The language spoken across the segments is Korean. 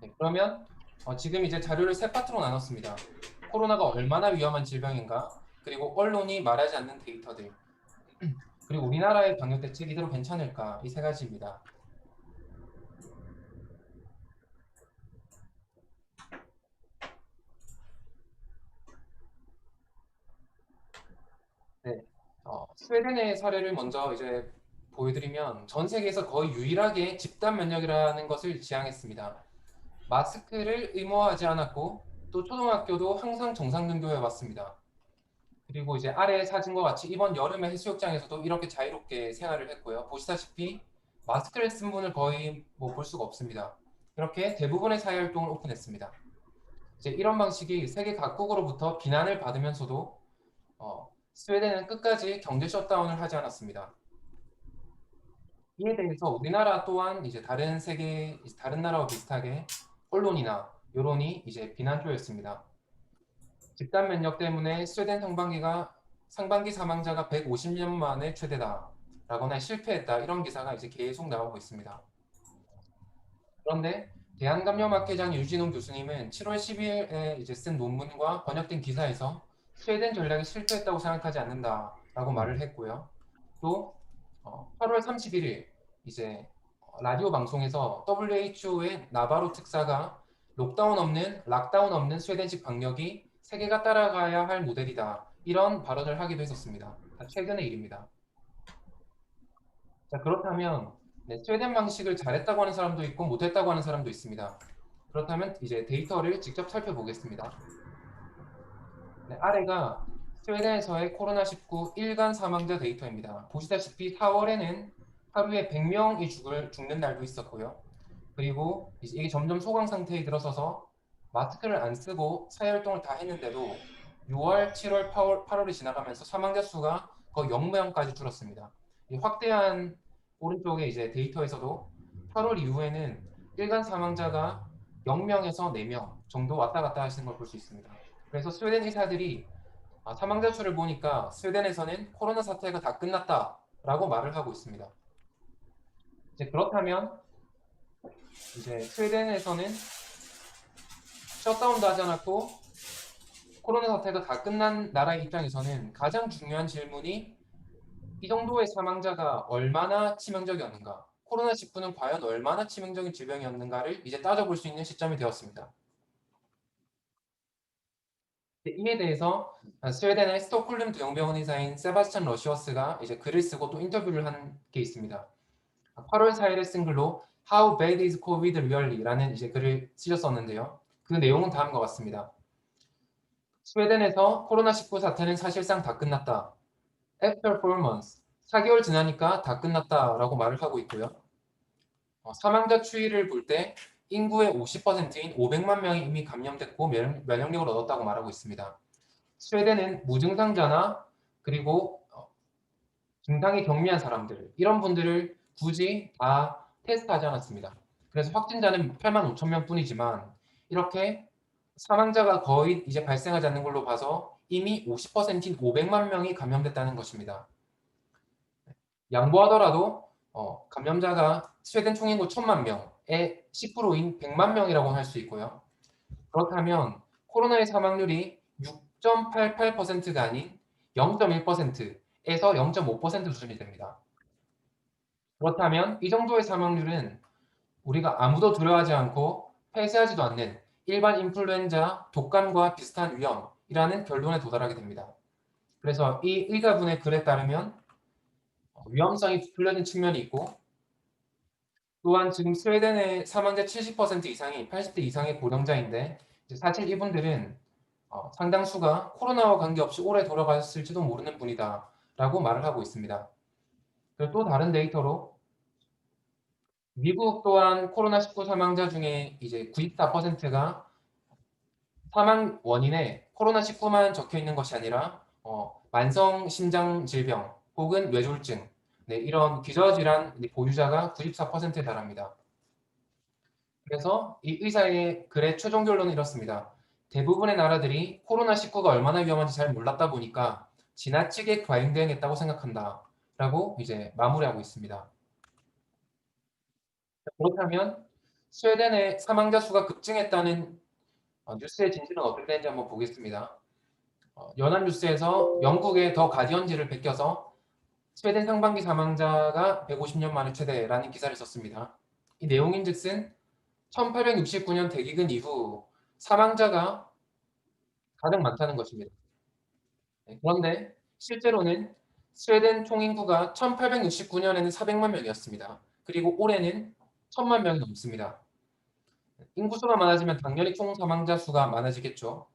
네, 그러면 지금 이제 자료를 세 파트로 나눴습니다. 코로나가 얼마나 위험한 질병인가, 그리고 언론이 말하지 않는 데이터들, 그리고 우리나라의 방역 대책 이대로 괜찮을까, 이 세 가지입니다. 네, 스웨덴의 사례를 먼저 이제 보여드리면 전 세계에서 거의 유일하게 집단 면역이라는 것을 지향했습니다. 마스크를 의무화하지 않았고 또 초등학교도 항상 정상 등교해 왔습니다. 그리고 이제 아래 사진과 같이 이번 여름에 해수욕장에서도 이렇게 자유롭게 생활을 했고요. 보시다시피 마스크를 쓴 분을 거의 볼 수가 없습니다. 이렇게 대부분의 사회활동을 오픈했습니다. 이제 이런 방식이 세계 각국으로부터 비난을 받으면서도 스웨덴은 끝까지 경제 셧다운을 하지 않았습니다. 이에 대해서 우리나라 또한 이제 다른 나라와 비슷하게 언론이나 여론이 이제 비난조였습니다. 집단 면역 때문에 스웨덴 상반기 사망자가 150년 만에 최대다라거나 실패했다 이런 기사가 이제 계속 나오고 있습니다. 그런데 대한감염학회장 유진웅 교수님은 7월 10일에 이제 쓴 논문과 번역된 기사에서 스웨덴 전략이 실패했다고 생각하지 않는다라고 말을 했고요. 또 8월 31일 이제 라디오 방송에서 WHO의 나바로 특사가 락다운 없는 스웨덴식 방역이 세계가 따라가야 할 모델이다. 이런 발언을 하기도 했었습니다. 최근의 일입니다. 자, 그렇다면 네, 스웨덴 방식을 잘했다고 하는 사람도 있고 못했다고 하는 사람도 있습니다. 그렇다면 이제 데이터를 직접 살펴보겠습니다. 네, 아래가 스웨덴에서의 코로나19 일간 사망자 데이터입니다. 보시다시피 4월에는 하루에 100명이 죽는 날도 있었고요. 그리고 이게 점점 소강 상태에 들어서서 마스크를 안 쓰고 사회활동을 다 했는데도 6월, 7월, 8월이 지나가면서 사망자 수가 거의 0명까지 줄었습니다. 이 확대한 오른쪽에 이제 데이터에서도 8월 이후에는 일간 사망자가 0명에서 4명 정도 왔다 갔다 하시는 걸 볼 수 있습니다. 그래서 스웨덴 의사들이 사망자 수를 보니까 스웨덴에서는 코로나 사태가 다 끝났다라고 말을 하고 있습니다. 이제 그렇다면 이제 스웨덴에서는 셧다운도 하지 않았고 코로나 사태가 다 끝난 나라의 입장에서는 가장 중요한 질문이 이 정도의 사망자가 얼마나 치명적이었는가, 코로나19는 과연 얼마나 치명적인 질병이었는가를 이제 따져볼 수 있는 시점이 되었습니다. 이에 대해서 스웨덴의 스톡홀름 대형병원 의사인 세바스찬 러시어스가 이제 글을 쓰고 또 인터뷰를 한 게 있습니다. 8월 4일에 쓴 글로 How bad is COVID really라는 이제 글을 쓰셨었는데요. 그 내용은 다음과 같습니다. 스웨덴에서 코로나19 사태는 사실상 다 끝났다. After 4 months, 4개월 지나니까 다 끝났다라고 말을 하고 있고요. 사망자 추이를 볼 때 인구의 50%인 500만 명이 이미 감염됐고 면역력을 얻었다고 말하고 있습니다. 스웨덴은 무증상자나 그리고 증상이 경미한 사람들 이런 분들을 굳이 다 테스트하지 않았습니다. 그래서 확진자는 8만 5천 명뿐이지만 이렇게 사망자가 거의 이제 발생하지 않는 걸로 봐서 이미 50%인 500만 명이 감염됐다는 것입니다. 양보하더라도 감염자가 스웨덴 총인구 1천만 명의 10%인 100만 명이라고 할 수 있고요. 그렇다면 코로나의 사망률이 6.88%가 아닌 0.1%에서 0.5% 수준이 됩니다. 그렇다면 이 정도의 사망률은 우리가 아무도 두려워하지 않고 폐쇄하지도 않는 일반 인플루엔자 독감과 비슷한 위험이라는 결론에 도달하게 됩니다. 그래서 이 의사분의 글에 따르면 위험성이 부풀려진 측면이 있고 또한 지금 스웨덴의 사망자 70% 이상이 80대 이상의 고령자인데 사실 이분들은 상당수가 코로나와 관계없이 오래 돌아갔을지도 모르는 분이다라고 말을 하고 있습니다. 그리고 또 다른 데이터로 미국 또한 코로나19 사망자 중에 이제 94%가 사망 원인에 코로나19만 적혀 있는 것이 아니라 만성 심장 질병 혹은 뇌졸중 네, 이런 기저질환 보유자가 94%에 달합니다. 그래서 이 의사의 글의 최종 결론은 이렇습니다. 대부분의 나라들이 코로나19가 얼마나 위험한지 잘 몰랐다 보니까 지나치게 과잉 대응했다고 생각한다. 라고 이제 마무리하고 있습니다. 그렇다면 스웨덴의 사망자 수가 급증했다는 뉴스의 진실은 어떻게 되는지 한번 보겠습니다. 연합뉴스에서 영국의 더 가디언지를 베껴서 스웨덴 상반기 사망자가 150년 만에 최대라는 기사를 썼습니다. 이 내용인즉슨 1869년 대기근 이후 사망자가 가장 많다는 것입니다. 그런데 실제로는 스웨덴 총인구가 1869년에는 400만 명이었습니다. 그리고 올해는 1000만 명이 넘습니다. 인구수가 많아지면 당연히 총 사망자 수가 많아지겠죠.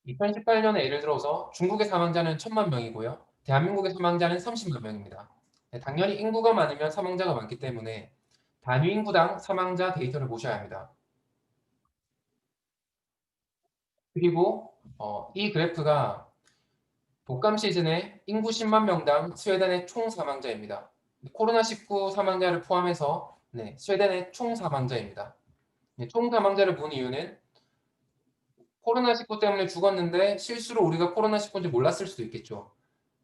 2018년에 예를 들어서 중국의 사망자는 1000만 명이고요. 대한민국의 사망자는 30만 명입니다. 당연히 인구가 많으면 사망자가 많기 때문에 단위 인구당 사망자 데이터를 보셔야 합니다. 그리고 이 그래프가 독감 시즌에 인구 10만 명당 스웨덴의 총 사망자입니다. 코로나19 사망자를 포함해서 스웨덴의 총 사망자입니다. 총 사망자를 본 이유는 코로나19 때문에 죽었는데 실수로 우리가 코로나19인지 몰랐을 수도 있겠죠.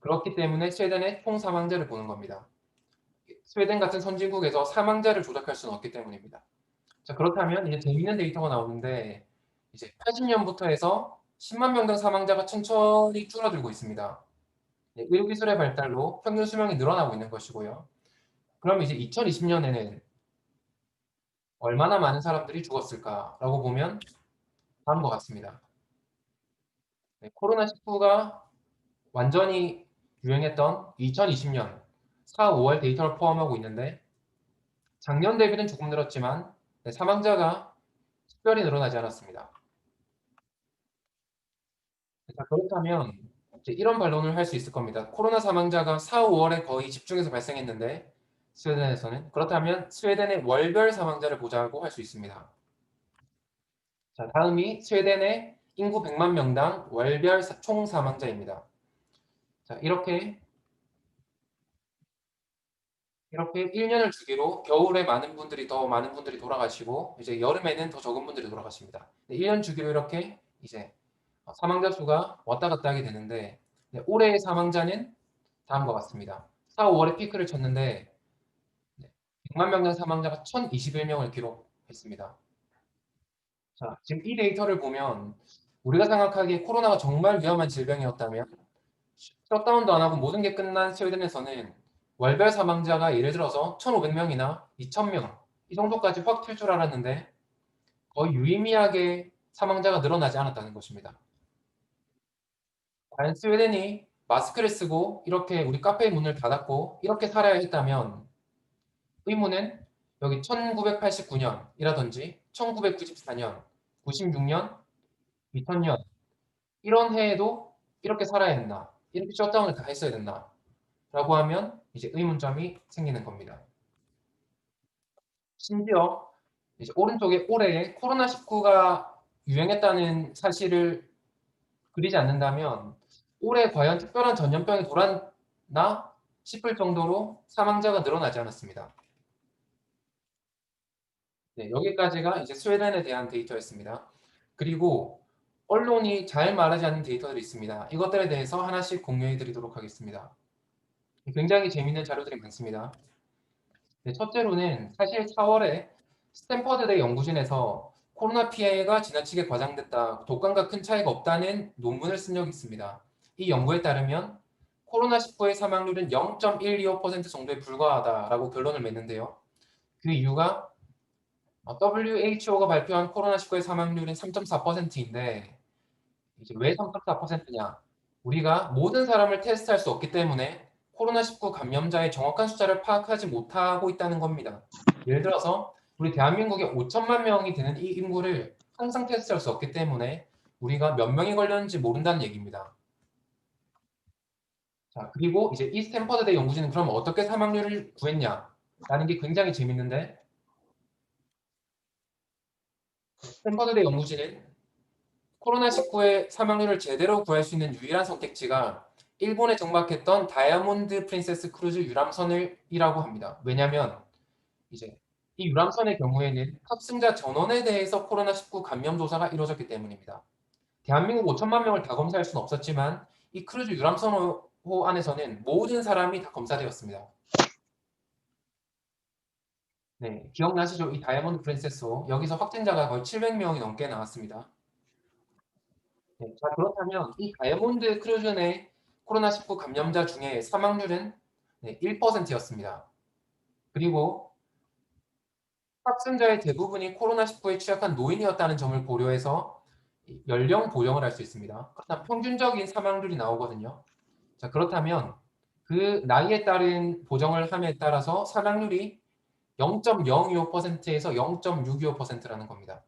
그렇기 때문에 스웨덴의 총 사망자를 보는 겁니다. 스웨덴 같은 선진국에서 사망자를 조작할 수는 없기 때문입니다. 자, 그렇다면 이제 재미있는 데이터가 나오는데 이제 80년부터 해서 10만 명당 사망자가 천천히 줄어들고 있습니다. 의료기술의 발달로 평균 수명이 늘어나고 있는 것이고요. 그럼 이제 2020년에는 얼마나 많은 사람들이 죽었을까라고 보면 다음과 같습니다. 코로나19가 완전히 유행했던 2020년 4, 5월 데이터를 포함하고 있는데 작년 대비는 조금 늘었지만 사망자가 특별히 늘어나지 않았습니다. 자, 그렇다면 이제 이런 반론을 할 수 있을 겁니다. 코로나 사망자가 4, 5월에 거의 집중해서 발생했는데 스웨덴에서는 그렇다면 스웨덴의 월별 사망자를 보자고 할 수 있습니다. 자, 다음이 스웨덴의 인구 100만 명당 월별 총 사망자입니다. 자, 이렇게 1년을 주기로 겨울에 더 많은 분들이 돌아가시고 이제 여름에는 더 적은 분들이 돌아가십니다. 1년 주기로 이렇게 이제 사망자 수가 왔다 갔다 하게 되는데 올해의 사망자는 다음과 같습니다. 4, 5월에 피크를 쳤는데 100만 명당 사망자가 1021명을 기록했습니다. 자, 지금 이 데이터를 보면 우리가 생각하기에 코로나가 정말 위험한 질병이었다면 셧다운도 안 하고 모든 게 끝난 스웨덴에서는 월별 사망자가 예를 들어서 1,500명이나 2,000명 이 정도까지 확 튈 줄 알았는데 거의 유의미하게 사망자가 늘어나지 않았다는 것입니다. 과연 스웨덴이 마스크를 쓰고 이렇게 우리 카페의 문을 닫았고 이렇게 살아야 했다면 의문은 여기 1989년이라든지 1994년, 96년, 2000년 이런 해에도 이렇게 살아야 했나? 이렇게 셧다운을 다 했어야 됐나? 라고 하면 이제 의문점이 생기는 겁니다. 심지어 이제 오른쪽에 올해 코로나19가 유행했다는 사실을 그리지 않는다면 올해 과연 특별한 전염병이 돌았나 싶을 정도로 사망자가 늘어나지 않았습니다. 네, 여기까지가 이제 스웨덴에 대한 데이터였습니다. 그리고 언론이 잘 말하지 않는 데이터들이 있습니다. 이것들에 대해서 하나씩 공유해 드리도록 하겠습니다. 굉장히 재미있는 자료들이 많습니다. 네, 첫째로는 사실 4월에 스탠퍼드대 연구진에서 코로나 피해가 지나치게 과장됐다, 독감과 큰 차이가 없다는 논문을 쓴 적이 있습니다. 이 연구에 따르면 코로나19의 사망률은 0.125% 정도에 불과하다라고 결론을 맺는데요. 그 이유가 WHO가 발표한 코로나19의 사망률은 3.4%인데 이제 왜 3.4%냐? 우리가 모든 사람을 테스트할 수 없기 때문에 코로나19 감염자의 정확한 숫자를 파악하지 못하고 있다는 겁니다. 예를 들어서 우리 대한민국에 5천만 명이 되는 이 인구를 항상 테스트할 수 없기 때문에 우리가 몇 명이 걸렸는지 모른다는 얘기입니다. 자, 그리고 이제 이 스탠퍼드대 연구진은 그럼 어떻게 사망률을 구했냐라는 게 굉장히 재밌는데 스탠퍼드대 연구진은 코로나19의 사망률을 제대로 구할 수 있는 유일한 선택지가 일본에 정박했던 다이아몬드 프린세스 크루즈 유람선이라고 합니다. 왜냐하면 이제 이 유람선의 경우에는 탑승자 전원에 대해서 코로나19 감염 조사가 이루어졌기 때문입니다. 대한민국 5천만 명을 다 검사할 수는 없었지만 이 크루즈 유람선호 안에서는 모든 사람이 다 검사되었습니다. 네, 기억나시죠? 이 다이아몬드 프린세스 여기서 확진자가 거의 700명이 넘게 나왔습니다. 네, 자, 그렇다면 이 다이아몬드 크루즈 내 코로나19 감염자 중에 사망률은 1%였습니다. 그리고 확진자의 대부분이 코로나19에 취약한 노인이었다는 점을 고려해서 연령 보정을 할 수 있습니다. 그렇다면 평균적인 사망률이 나오거든요. 자, 그렇다면 그 나이에 따른 보정을 함에 따라서 사망률이 0.025%에서 0.625%라는 겁니다.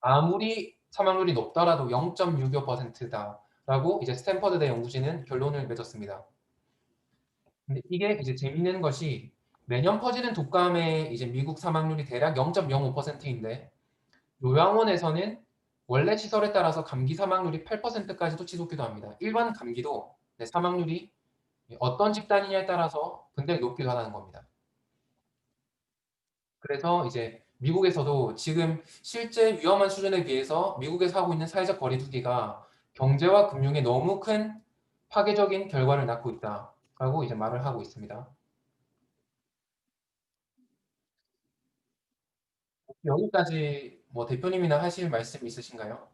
아무리 사망률이 높더라도 0.625%다라고 이제 스탠퍼드대 연구진은 결론을 맺었습니다. 근데 이게 이제 재밌는 것이 매년 퍼지는 독감의 이제 미국 사망률이 대략 0.05%인데 요양원에서는 원래 시설에 따라서 감기 사망률이 8%까지도 치솟기도 합니다. 일반 감기도 사망률이 어떤 집단이냐에 따라서 굉장히 높기도 하다는 겁니다. 그래서 이제 미국에서도 지금 실제 위험한 수준에 비해서 미국에서 하고 있는 사회적 거리두기가 경제와 금융에 너무 큰 파괴적인 결과를 낳고 있다라고 이제 말을 하고 있습니다. 여기까지 뭐 대표님이나 하실 말씀 있으신가요?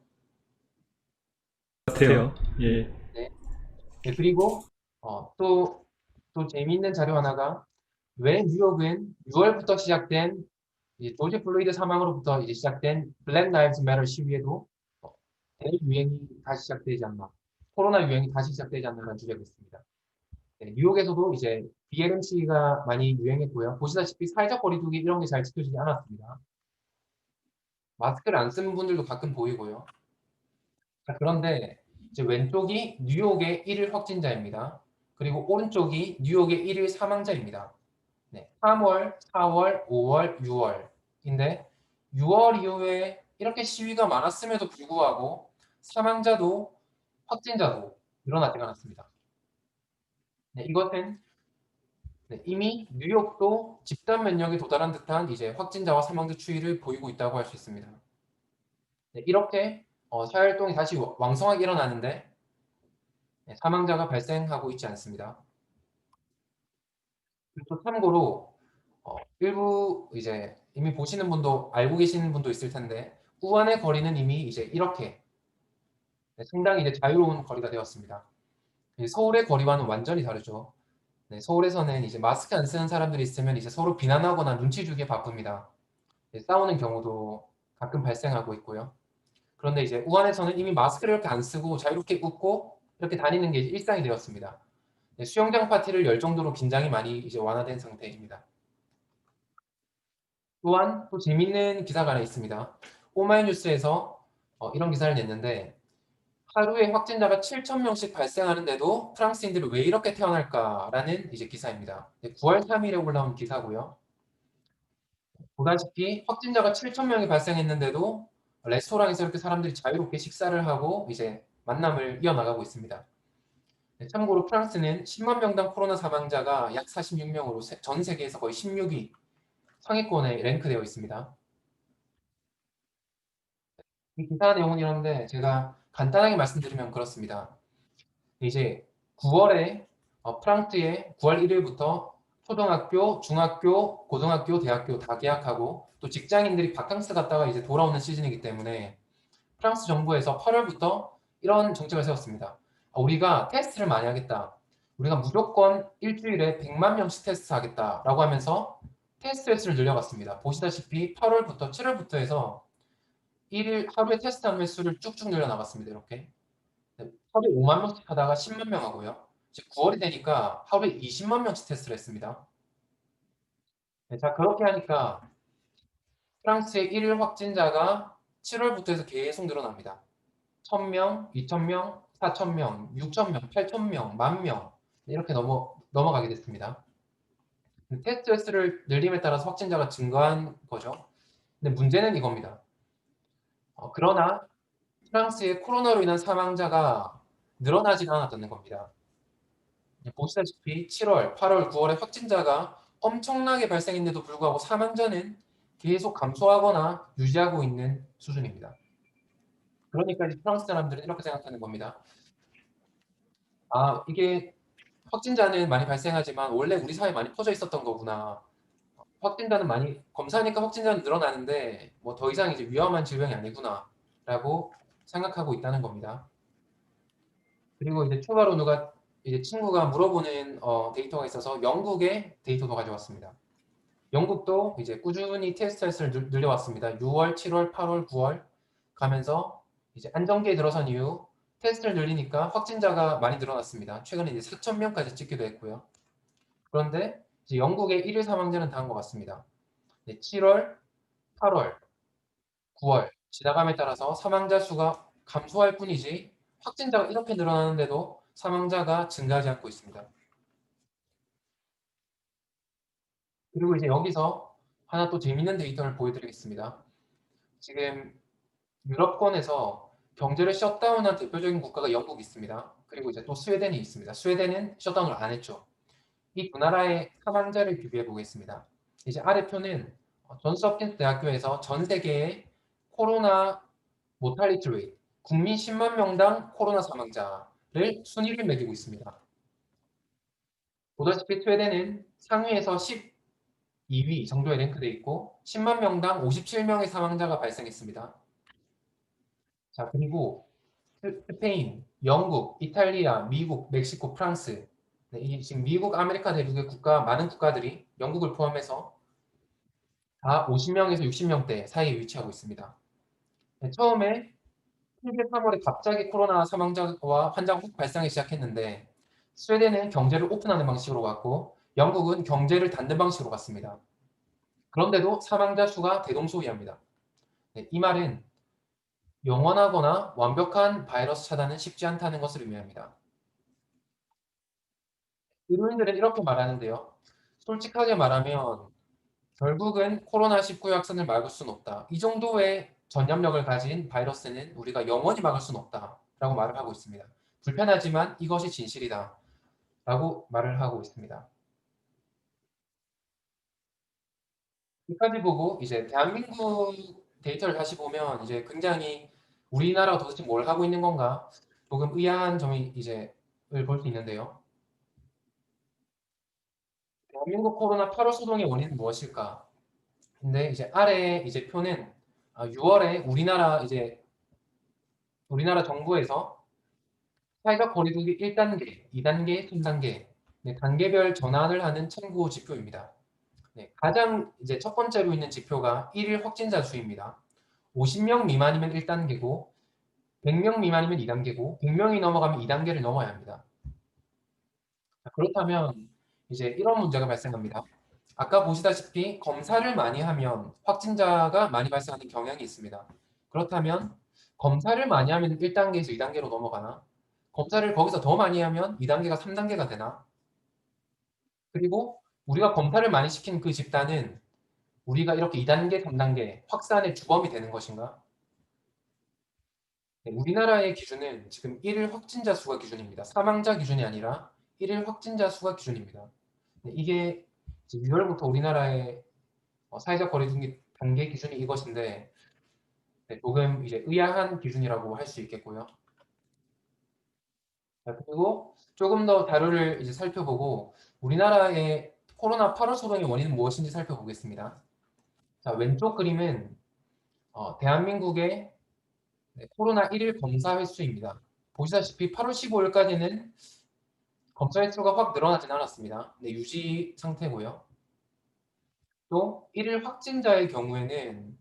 같아요. 예. 네. 네, 그리고 또 재미있는 자료 하나가 왜 뉴욕은 6월부터 시작된 이제 조지 플로이드 사망으로부터 이제 시작된 블랙 라이브즈 매터 시위에도 대유행이 다시 시작되지 않나, 코로나 유행이 다시 시작되지 않나라는 주제가 있습니다. 네, 뉴욕에서도 이제 BLM 시위가 많이 유행했고요. 보시다시피 사회적 거리두기 이런 게 잘 지켜지지 않았습니다. 마스크를 안 쓰는 분들도 가끔 보이고요. 자, 그런데 이제 왼쪽이 뉴욕의 1일 확진자입니다. 그리고 오른쪽이 뉴욕의 1일 사망자입니다. 네, 3월, 4월, 5월, 6월인데 6월 이후에 이렇게 시위가 많았음에도 불구하고 사망자도 확진자도 일어나지 않았습니다. 네, 이것은 이미 뉴욕도 집단 면역에 도달한 듯한 이제 확진자와 사망자 추이를 보이고 있다고 할 수 있습니다. 네, 이렇게 사회활동이 다시 왕성하게 일어나는데 사망자가 발생하고 있지 않습니다. 또 참고로 일부 이제 이미 보시는 분도 알고 계시는 분도 있을 텐데 우한의 거리는 이미 이제 이렇게 상당히 이제 자유로운 거리가 되었습니다. 서울의 거리와는 완전히 다르죠. 네, 서울에서는 이제 마스크 안 쓰는 사람들이 있으면 이제 서로 비난하거나 눈치 주기에 바쁩니다. 네, 싸우는 경우도 가끔 발생하고 있고요. 그런데 이제 우한에서는 이미 마스크를 이렇게 안 쓰고 자유롭게 웃고 이렇게 다니는 게 일상이 되었습니다. 네, 수영장 파티를 열 정도로 긴장이 많이 이제 완화된 상태입니다. 또한 또 재밌는 기사가 하나 있습니다. 오마이뉴스에서 이런 기사를 냈는데 하루에 확진자가 7,000명씩 발생하는데도 프랑스인들이 왜 이렇게 태어날까라는 이제 기사입니다. 9월 3일에 올라온 기사고요. 보다시피 확진자가 7,000명이 발생했는데도 레스토랑에서 이렇게 사람들이 자유롭게 식사를 하고 이제 만남을 이어나가고 있습니다. 참고로 프랑스는 10만 명당 코로나 사망자가 약 46명으로 전 세계에서 거의 16위 상위권에 랭크되어 있습니다. 이 기사 내용은 이런데 제가 간단하게 말씀드리면 그렇습니다. 이제 9월에 프랑스에 9월 1일부터 초등학교, 중학교, 고등학교, 대학교 다 개학하고 또 직장인들이 바캉스 갔다가 이제 돌아오는 시즌이기 때문에 프랑스 정부에서 8월부터 이런 정책을 세웠습니다. 우리가 테스트를 많이 하겠다. 우리가 무조건 일주일에 100만 명씩 테스트 하겠다라고 하면서 테스트 횟수를 늘려갔습니다. 보시다시피 8월부터 7월부터 해서 1일 하루에 테스트하는 횟수를 쭉쭉 늘려나갔습니다. 이렇게. 하루에 5만 명씩 하다가 10만 명 하고요. 이제 9월이 되니까 하루에 20만 명씩 테스트를 했습니다. 네, 자, 그렇게 하니까 프랑스의 1일 확진자가 7월부터 해서 계속 늘어납니다. 1,000명, 2,000명, 4,000명, 6,000명, 8,000명, 10,000명 이렇게 넘어가게 됐습니다. 테스트 횟수를 늘림에 따라서 확진자가 증가한 거죠. 근데 문제는 이겁니다. 그러나 프랑스의 코로나로 인한 사망자가 늘어나지 않았다는 겁니다. 보시다시피 7월, 8월, 9월에 확진자가 엄청나게 발생했는데도 불구하고 사망자는 계속 감소하거나 유지하고 있는 수준입니다. 그러니까 이제 프랑스 사람들은 이렇게 생각하는 겁니다. 이게 확진자는 많이 발생하지만 원래 우리 사회에 많이 퍼져 있었던 거구나. 확진자는 많이 검사하니까 확진자는 늘어나는데 뭐 더 이상 이제 위험한 질병이 아니구나라고 생각하고 있다는 겁니다. 그리고 이제 추가로 누가 이제 친구가 물어보는 데이터가 있어서 영국의 데이터도 가져왔습니다. 영국도 이제 꾸준히 테스트 횟수를 늘려왔습니다. 6월, 7월, 8월, 9월 가면서 이제 안정기에 들어선 이후 테스트를 늘리니까 확진자가 많이 늘어났습니다. 최근에 이제 4천 명까지 찍기도 했고요. 그런데 이제 영국의 일일 사망자는 다음과 것 같습니다. 7월, 8월, 9월 지나감에 따라서 사망자 수가 감소할 뿐이지 확진자가 이렇게 늘어나는데도 사망자가 증가하지 않고 있습니다. 그리고 이제 여기서 하나 또 재밌는 데이터를 보여드리겠습니다. 지금 유럽권에서 경제를 셧다운한 대표적인 국가가 영국이 있습니다. 그리고 이제 또 스웨덴이 있습니다. 스웨덴은 셧다운을 안 했죠. 이 두 나라의 사망자를 비교해 보겠습니다. 이제 아래 표는 존스 홉킨스 대학교에서 전 세계의 코로나 모탈리티 레이트, 국민 10만 명당 코로나 사망자를 순위를 매기고 있습니다. 보다시피 스웨덴은 상위에서 12위 정도에 랭크되어 있고 10만 명당 57명의 사망자가 발생했습니다. 자, 그리고 스페인, 영국, 이탈리아, 미국, 멕시코, 프랑스. 네, 이 지금 미국, 아메리카 대륙의 많은 국가들이 영국을 포함해서 다 50명에서 60명대 사이에 위치하고 있습니다. 네, 처음에 7월, 3월에 갑자기 코로나 사망자와 환자가 확 발생하기 시작했는데 스웨덴은 경제를 오픈하는 방식으로 갔고 영국은 경제를 닫는 방식으로 갔습니다. 그런데도 사망자 수가 대동소이합니다. 네, 이 말은 영원하거나 완벽한 바이러스 차단은 쉽지 않다는 것을 의미합니다. 의료인들은 이렇게 말하는데요. 솔직하게 말하면 결국은 코로나19 확산을 막을 수는 없다. 이 정도의 전염력을 가진 바이러스는 우리가 영원히 막을 수는 없다라고 말을 하고 있습니다. 불편하지만 이것이 진실이다 라고 말을 하고 있습니다. 여기까지 보고 이제 대한민국 데이터를 다시 보면 이제 굉장히 우리나라가 도대체 뭘 하고 있는 건가 조금 의아한 점이 이제 볼 수 있는데요. 대한민국 코로나 8월 소동의 원인은 무엇일까? 근데 이제 아래 이제 표는 6월에 우리나라 정부에서 사회적 거리두기 1단계, 2단계, 3단계 네, 단계별 전환을 하는 참고 지표입니다. 네, 가장 이제 첫 번째로 있는 지표가 1일 확진자 수입니다. 50명 미만이면 1단계고 100명 미만이면 2단계고 100명이 넘어가면 2단계를 넘어야 합니다. 그렇다면 이제 이런 문제가 발생합니다. 아까 보시다시피 검사를 많이 하면 확진자가 많이 발생하는 경향이 있습니다. 그렇다면 검사를 많이 하면 1단계에서 2단계로 넘어가나? 검사를 거기서 더 많이 하면 2단계가 3단계가 되나? 그리고 우리가 검사를 많이 시킨 그 집단은 우리가 이렇게 2단계, 3단계 확산의 주범이 되는 것인가? 네, 우리나라의 기준은 지금 1일 확진자 수가 기준입니다. 사망자 기준이 아니라 1일 확진자 수가 기준입니다. 네, 이게 6월부터 우리나라의 사회적 거리두기 단계 기준이 이것인데 네, 조금 이제 의아한 기준이라고 할 수 있겠고요. 자, 그리고 조금 더 자료를 이제 살펴보고 우리나라의 코로나 8월 소동의 원인은 무엇인지 살펴보겠습니다. 자, 왼쪽 그림은 대한민국의 코로나 1일 검사 횟수입니다. 보시다시피 8월 15일까지는 검사 횟수가 확 늘어나진 않았습니다. 네, 유지 상태고요. 또 1일 확진자의 경우에는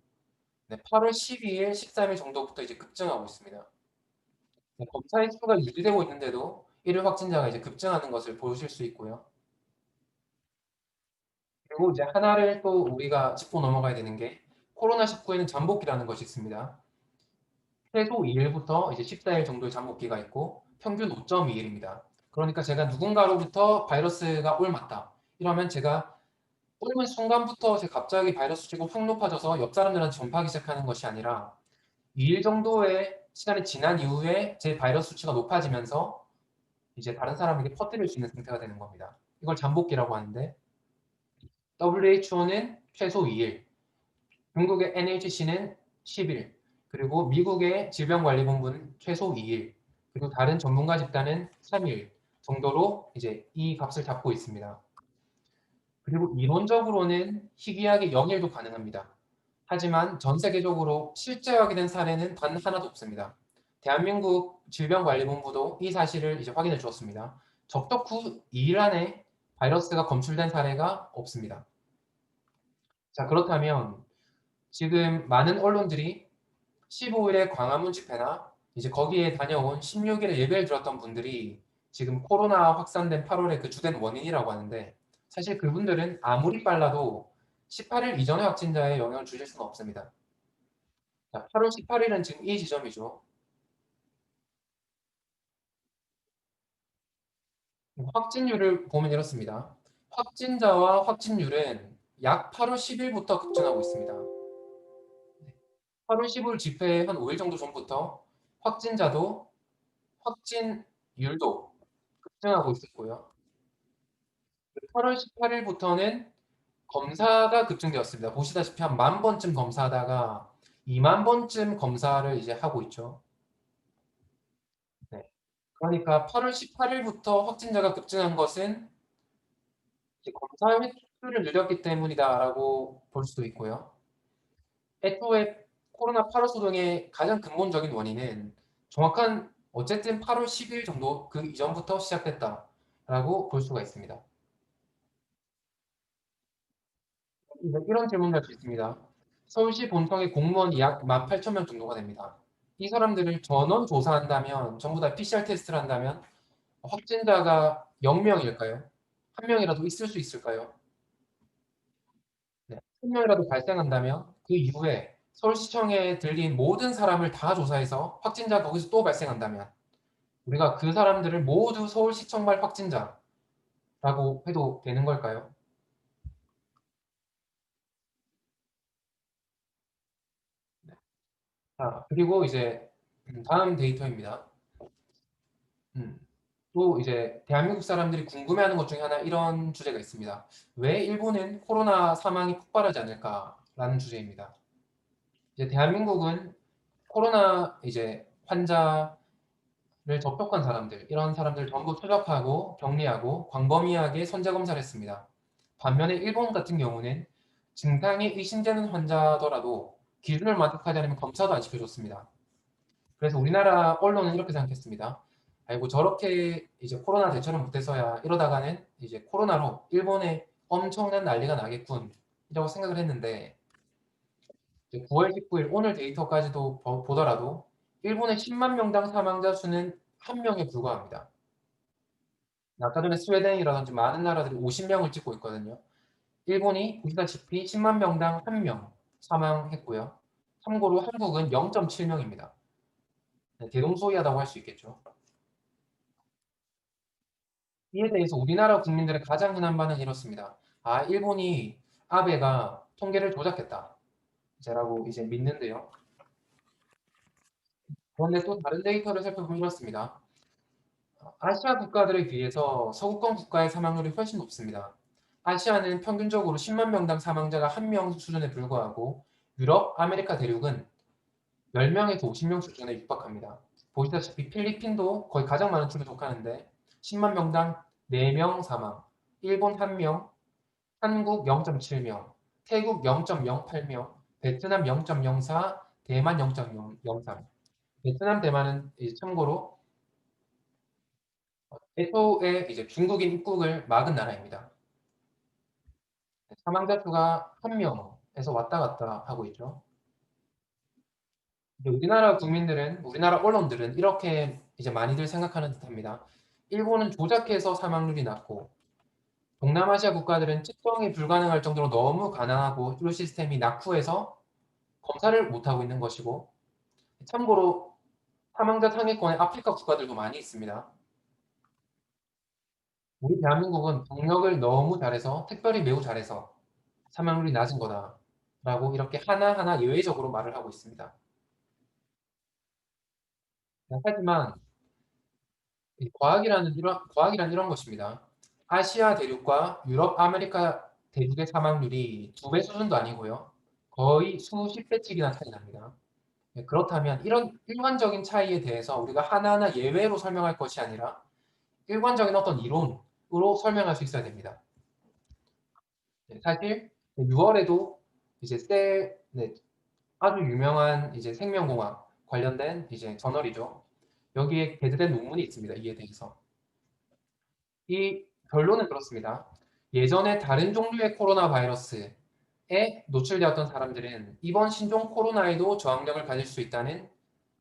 8월 12일, 13일 정도부터 이제 급증하고 있습니다. 네, 검사 횟수가 유지되고 있는데도 1일 확진자가 이제 급증하는 것을 보실 수 있고요. 그리고 이제 하나를 또 우리가 짚고 넘어가야 되는 게 코로나19에는 잠복기라는 것이 있습니다. 최소 2일부터 이제 14일 정도의 잠복기가 있고 평균 5.2일입니다. 그러니까 제가 누군가로부터 바이러스가 옮았다. 이러면 제가 옮은 순간부터 제가 갑자기 바이러스 수치가 확 높아져서 옆 사람들한테 전파하기 시작하는 것이 아니라 2일 정도의 시간이 지난 이후에 제 바이러스 수치가 높아지면서 이제 다른 사람에게 퍼뜨릴 수 있는 상태가 되는 겁니다. 이걸 잠복기라고 하는데 WHO는 최소 2일, 중국의 NHC는 10일, 그리고 미국의 질병관리본부는 최소 2일, 그리고 다른 전문가 집단은 3일 정도로 이제 이 값을 잡고 있습니다. 그리고 이론적으로는 희귀하게 영일도 가능합니다. 하지만 전 세계적으로 실제 확인된 사례는 단 하나도 없습니다. 대한민국 질병관리본부도 이 사실을 이제 확인해 주었습니다. 접촉 후 2일 안에 바이러스가 검출된 사례가 없습니다. 자, 그렇다면 지금 많은 언론들이 15일에 광화문 집회나 이제 거기에 다녀온 16일에 예배를 드렸던 분들이 지금 코로나 확산된 8월의 그 주된 원인이라고 하는데, 사실 그분들은 아무리 빨라도 18일 이전의 확진자에 영향을 주실 수는 없습니다. 자, 8월 18일은 지금 이 지점이죠. 확진율을 보면 이렇습니다. 확진자와 확진율은 약 8월 10일부터 급증하고 있습니다. 8월 15일 집회 한 5일 정도 전부터 확진자도 확진율도 급증하고 있었고요. 8월 18일부터는 검사가 급증되었습니다. 보시다시피 한 10,000번쯤 검사하다가 20,000번쯤 검사를 이제 하고 있죠. 네. 그러니까 8월 18일부터 확진자가 급증한 것은 이제 검사 횟수를 늘렸기 때문이다라고 볼 수도 있고요. 애초에 코로나 8월 소동의 가장 근본적인 원인은 정확한 어쨌든 8월 10일 정도 그 이전부터 시작됐다라고 볼 수가 있습니다. 이런 질문을 할 수 있습니다. 서울시 본청의 공무원이 약 18,000명 정도가 됩니다. 이 사람들을 전원 조사한다면, 전부 다 PCR 테스트를 한다면 확진자가 0명일까요? 한 명이라도 있을 수 있을까요? 네. 한 명이라도 발생한다면 그 이후에 서울시청에 들린 모든 사람을 다 조사해서 확진자가 거기서 또 발생한다면 우리가 그 사람들을 모두 서울시청발 확진자라고 해도 되는 걸까요? 자, 그리고 이제 다음 데이터입니다. 음, 또 이제 대한민국 사람들이 궁금해하는 것 중에 하나 이런 주제가 있습니다. 왜 일본은 코로나 사망이 폭발하지 않을까라는 주제입니다. 이제 대한민국은 코로나 이제 환자를 접촉한 사람들, 이런 사람들 전부 추적하고 격리하고 광범위하게 선제 검사를 했습니다. 반면에 일본 같은 경우는 증상이 의심되는 환자더라도 기준을 만족하지 않으면 검사도 안 시켜줬습니다. 그래서 우리나라 언론은 이렇게 생각했습니다. 아이고 저렇게 이제 코로나 대처를 못해서야 이러다가는 이제 코로나로 일본에 엄청난 난리가 나겠군이라고 생각을 했는데, 이제 9월 19일 오늘 데이터까지도 보더라도 일본의 10만 명당 사망자 수는 한 명에 불과합니다. 아까 전에 스웨덴이라든지 많은 나라들이 50명을 찍고 있거든요. 일본이 보시다시피 10만 명당 한 명 사망했고요. 참고로 한국은 0.7명입니다. 대동소이하다고 할 수 있겠죠. 이에 대해서 우리나라 국민들의 가장 흔한 반응은 이렇습니다. 아, 일본이 아베가 통계를 조작했다. 라고 이제 믿는데요. 그런데 또 다른 데이터를 살펴보면 이렇습니다. 아시아 국가들에 비해서 서구권 국가의 사망률이 훨씬 높습니다. 아시아는 평균적으로 10만 명당 사망자가 1명 수준에 불과하고 유럽, 아메리카 대륙은 10명에서 50명 수준에 육박합니다. 보시다시피 필리핀도 거의 가장 많은 축에 속하는데 10만 명당 4명 사망, 일본 1명, 한국 0.7명, 태국 0.08명, 베트남 0.04, 대만 0.03. 베트남, 대만은 참고로 애초에 이제 중국인 입국을 막은 나라입니다. 사망자 수가 1명에서 왔다 갔다 하고 있죠. 우리나라 국민들은, 우리나라 언론들은 이렇게 이제 많이들 생각하는 듯합니다. 일본은 조작해서 사망률이 낮고 동남아시아 국가들은 측정이 불가능할 정도로 너무 가난하고 의료 시스템이 낙후해서 검사를 못하고 있는 것이고, 참고로 사망자 상위권에 아프리카 국가들도 많이 있습니다. 우리 대한민국은 방역을 너무 잘해서, 특별히 매우 잘해서 사망률이 낮은 거다라고 이렇게 하나하나 예외적으로 말을 하고 있습니다. 하지만 과학이란 이런 것입니다. 아시아 대륙과 유럽, 아메리카 대륙의 사망률이 2배 수준도 아니고요. 거의 수십 배씩이나 차이 납니다. 그렇다면 이런 일관적인 차이에 대해서 우리가 하나하나 예외로 설명할 것이 아니라 일관적인 어떤 이론으로 설명할 수 있어야 됩니다. 사실 6월에도 이제 아주 유명한 이제 생명공학 관련된 이제 저널이죠. 여기에 게재된 논문이 있습니다. 이에 대해서. 이 결론은 그렇습니다. 예전에 다른 종류의 코로나 바이러스에 노출되었던 사람들은 이번 신종 코로나에도 저항력을 가질 수 있다는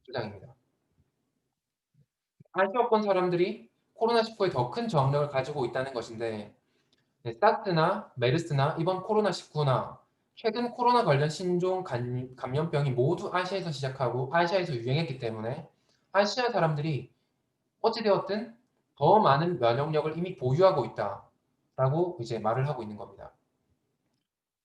주장입니다. 아시아권 사람들이 코로나19에 더 큰 저항력을 가지고 있다는 것인데 사스나 메르스나 이번 코로나19나 최근 코로나 관련 신종 감염병이 모두 아시아에서 시작하고 아시아에서 유행했기 때문에 아시아 사람들이 어찌되었든 더 많은 면역력을 이미 보유하고 있다라고 이제 말을 하고 있는 겁니다.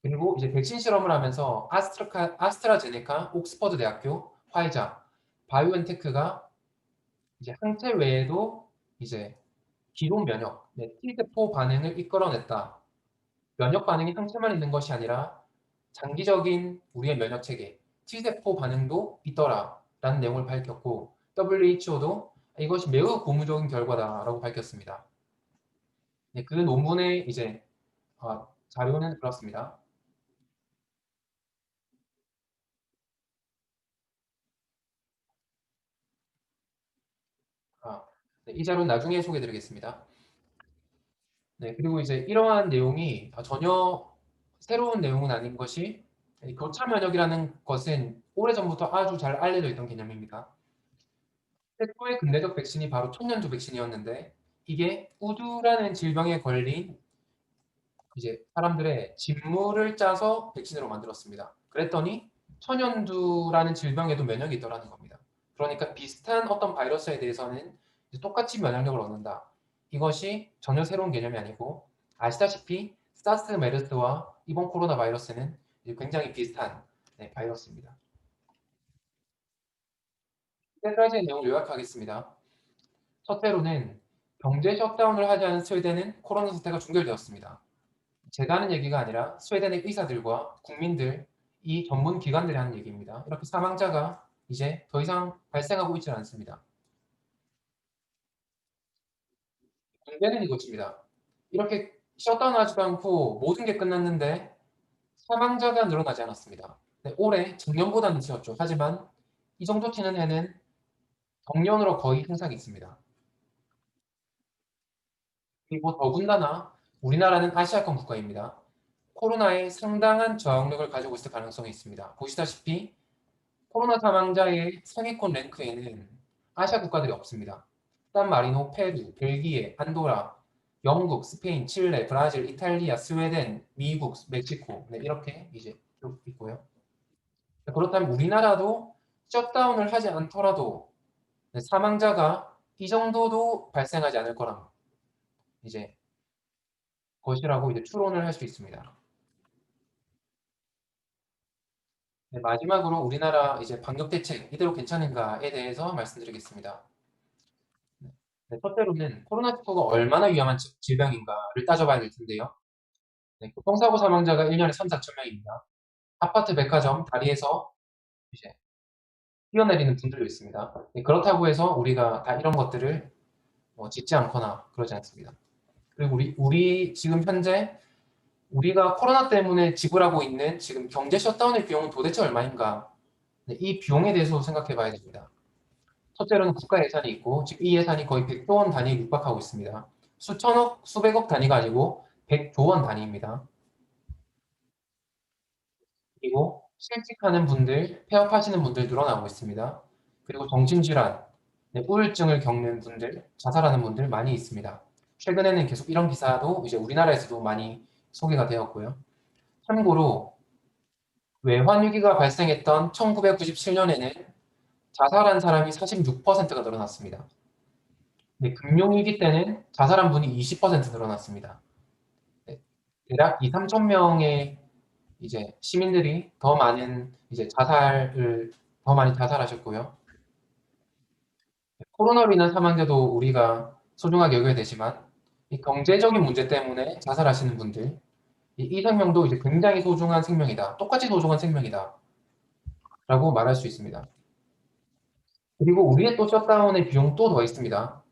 그리고 이제 백신 실험을 하면서 아스트라제네카, 옥스퍼드 대학교, 화이자, 바이오엔테크가 이제 항체 외에도 이제 기존 면역, T세포 반응을 이끌어냈다. 면역 반응이 항체만 있는 것이 아니라 장기적인 우리의 면역 체계, T세포 반응도 있더라라는 내용을 밝혔고 WHO도 이것이 매우 고무적인 결과다라고 밝혔습니다. 네, 그 논문의 이제 자료는 그렇습니다. 네, 이 자료는 나중에 소개드리겠습니다. 네, 그리고 이제 이러한 내용이 전혀 새로운 내용은 아닌 것이 교차 면역이라는 것은 오래전부터 아주 잘 알려져 있던 개념입니다. 최초의 근대적 백신이 바로 천연두 백신이었는데 이게 우두라는 질병에 걸린 이제 사람들의 진물을 짜서 백신으로 만들었습니다. 그랬더니 천연두라는 질병에도 면역이 있더라는 겁니다. 그러니까 비슷한 어떤 바이러스에 대해서는 똑같이 면역력을 얻는다. 이것이 전혀 새로운 개념이 아니고 아시다시피 사스, 메르스와 이번 코로나 바이러스는 굉장히 비슷한 바이러스입니다. 세 가지의 내용을 요약하겠습니다. 첫째로는 경제 셧다운을 하지 않은 스웨덴은 코로나 사태가 종결되었습니다. 제가 하는 얘기가 아니라 스웨덴의 의사들과 국민들, 이 전문 기관들이 하는 얘기입니다. 이렇게 사망자가 이제 더 이상 발생하고 있지 않습니다. 문제는 이것입니다. 이렇게 셧다운하지도 않고 모든 게 끝났는데 사망자가 늘어나지 않았습니다. 네, 올해 작년보다는 지었죠. 하지만 이 정도 튀는 해는 정년으로 거의 항상 있습니다. 그리고 더군다나 우리나라는 아시아권 국가입니다. 코로나에 상당한 저항력을 가지고 있을 가능성이 있습니다. 보시다시피 코로나 사망자의 상위권 랭크에는 아시아 국가들이 없습니다. 산마리노, 페루, 벨기에, 안도라, 영국, 스페인, 칠레, 브라질, 이탈리아, 스웨덴, 미국, 멕시코 이렇게 이제 쭉 있고요. 그렇다면 우리나라도 셧다운을 하지 않더라도 사망자가 이 정도도 발생하지 않을 거란 이제 것이라고 이제 추론을 할 수 있습니다. 마지막으로 우리나라 이제 방역 대책 이대로 괜찮은가에 대해서 말씀드리겠습니다. 첫째로는 코로나19가 얼마나 위험한 질병인가를 따져봐야 될 텐데요. 교통사고 사망자가 1년에 3, 4천 명입니다. 아파트, 백화점, 다리에서 이제 뛰어내리는 분들도 있습니다. 그렇다고 해서 우리가 다 이런 것들을 짓지 않거나 그러지 않습니다. 그리고 우리 지금 현재 우리가 코로나 때문에 지불하고 있는 지금 경제 셧다운의 비용은 도대체 얼마인가? 이 비용에 대해서 생각해 봐야 됩니다. 첫째로는 국가 예산이 있고 지금 이 예산이 거의 100조 원 단위에 육박하고 있습니다. 수천억, 수백억 단위가 아니고 100조 원 단위입니다. 그리고 실직하는 분들, 폐업하시는 분들 늘어나고 있습니다. 그리고 정신질환, 우울증을 겪는 분들, 자살하는 분들 많이 있습니다. 최근에는 계속 이런 기사도 이제 우리나라에서도 많이 소개가 되었고요. 참고로 외환위기가 발생했던 1997년에는 자살한 사람이 46%가 늘어났습니다. 금융위기 때는 자살한 분이 20% 늘어났습니다. 대략 2, 3천 명의 이제 시민들이 더 많은 이제 자살을 더 많이 자살하셨고요. 코로나로 인한 사망자도 우리가 소중하게 여겨야 되지만 이 경제적인 문제 때문에 자살하시는 분들 이 생명도 이제 굉장히 소중한 생명이다. 똑같이 소중한 생명이다. 라고 말할 수 있습니다. 그리고 우리의 또 셧다운의 비용 또 더 있습니다.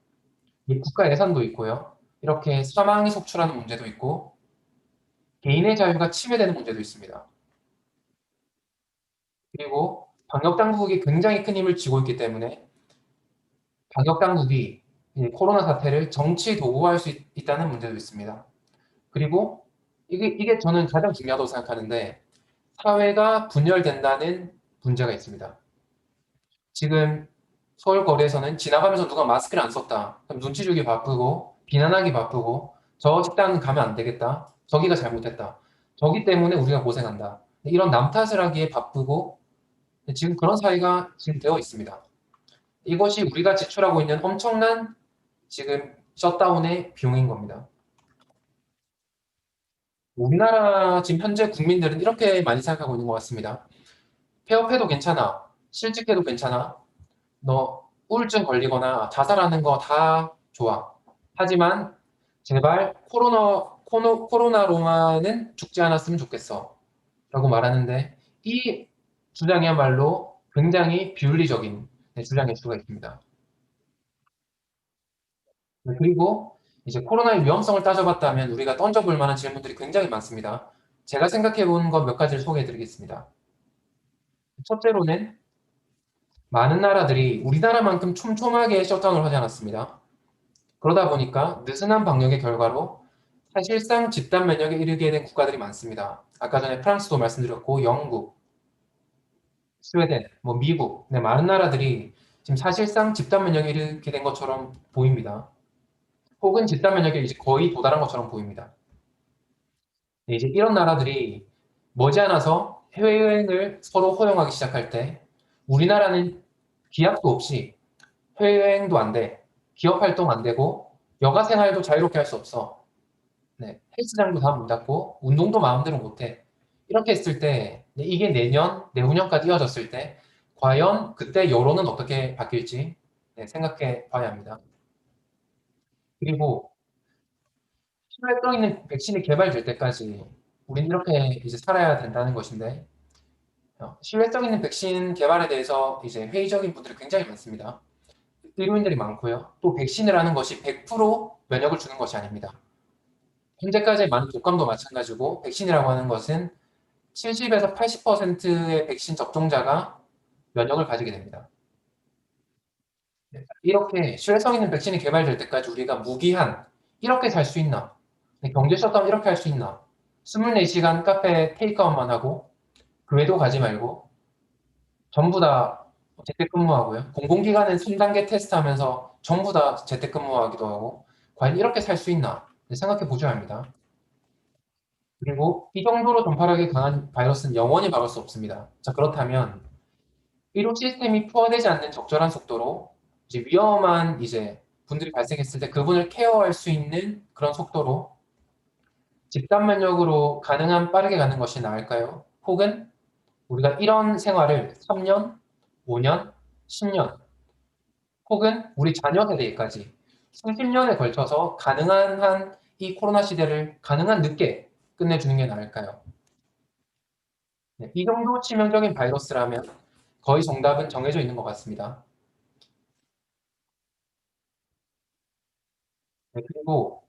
이 국가 예산도 있고요. 이렇게 사망이 속출하는 문제도 있고 개인의 자유가 침해되는 문제도 있습니다. 그리고 방역 당국이 굉장히 큰 힘을 쥐고 있기 때문에 방역 당국이 코로나 사태를 정치 도구화할 수 있다는 문제도 있습니다. 그리고 이게 저는 가장 중요하다고 생각하는데 사회가 분열된다는 문제가 있습니다. 지금 서울 거리에서는 지나가면서 누가 마스크를 안 썼다. 그럼 눈치 주기 바쁘고 비난하기 바쁘고 저 식당은 가면 안 되겠다. 저기가 잘못했다. 저기 때문에 우리가 고생한다. 이런 남 탓을 하기에 바쁘고 지금 그런 사회가 지금 되어 있습니다. 이것이 우리가 지출하고 있는 엄청난 지금 셧다운의 비용인 겁니다. 우리나라 지금 현재 국민들은 이렇게 많이 생각하고 있는 것 같습니다. 폐업해도 괜찮아. 실직해도 괜찮아. 너 우울증 걸리거나 자살하는 거 다 좋아. 하지만 제발 코로나로만은 죽지 않았으면 좋겠어. 라고 말하는데 이 주장이야말로 굉장히 비윤리적인 주장일 수가 있습니다. 그리고 이제 코로나의 위험성을 따져봤다면 우리가 던져볼 만한 질문들이 굉장히 많습니다. 제가 생각해 본 것 몇 가지를 소개해 드리겠습니다. 첫째로는 많은 나라들이 우리나라만큼 촘촘하게 셧다운을 하지 않았습니다. 그러다 보니까 느슨한 방역의 결과로 사실상 집단 면역에 이르게 된 국가들이 많습니다. 아까 전에 프랑스도 말씀드렸고 영국, 스웨덴, 미국, 많은 나라들이 지금 사실상 집단 면역에 이르게 된 것처럼 보입니다. 혹은 집단 면역에 이제 거의 도달한 것처럼 보입니다. 이제 이런 나라들이 머지않아서 해외여행을 서로 허용하기 시작할 때 우리나라는 기약도 없이 해외여행도 안 돼, 기업 활동 안 되고 여가 생활도 자유롭게 할 수 없어. 헬스장도 다 문 닫고 운동도 마음대로 못 해. 이렇게 했을 때 이게 내년, 내후년까지 이어졌을 때 과연 그때 여론은 어떻게 바뀔지 생각해 봐야 합니다. 그리고 신뢰성 있는 백신이 개발될 때까지 우린 이렇게 이제 살아야 된다는 것인데 신뢰성 있는 백신 개발에 대해서 이제 회의적인 분들이 굉장히 많습니다. 의료인들이 많고요. 또 백신을 하는 것이 100% 면역을 주는 것이 아닙니다. 현재까지의 많은 독감도 마찬가지고 백신이라고 하는 것은 70에서 80%의 백신 접종자가 면역을 가지게 됩니다. 이렇게 신뢰성 있는 백신이 개발될 때까지 우리가 무기한 이렇게 살 수 있나? 경제 셧다운 이렇게 할 수 있나? 24시간 카페 테이크아웃만 하고 그 외도 가지 말고 전부 다 재택근무하고요. 공공기관은 3단계 테스트하면서 전부 다 재택근무하기도 하고 과연 이렇게 살 수 있나? 생각해 보셔야 합니다. 그리고 이 정도로 전파력이 강한 바이러스는 영원히 막을 수 없습니다. 자, 그렇다면 의료 시스템이 포화되지 않는 적절한 속도로 이제 위험한 이제 분들이 발생했을 때 그분을 케어할 수 있는 그런 속도로 집단 면역으로 가능한 빠르게 가는 것이 나을까요? 혹은 우리가 이런 생활을 3년, 5년, 10년 혹은 우리 자녀 세대까지 수십 년에 걸쳐서 가능한 한 이 코로나 시대를 가능한 늦게 끝내주는 게 나을까요? 이 정도 치명적인 바이러스라면 거의 정답은 정해져 있는 것 같습니다. 그리고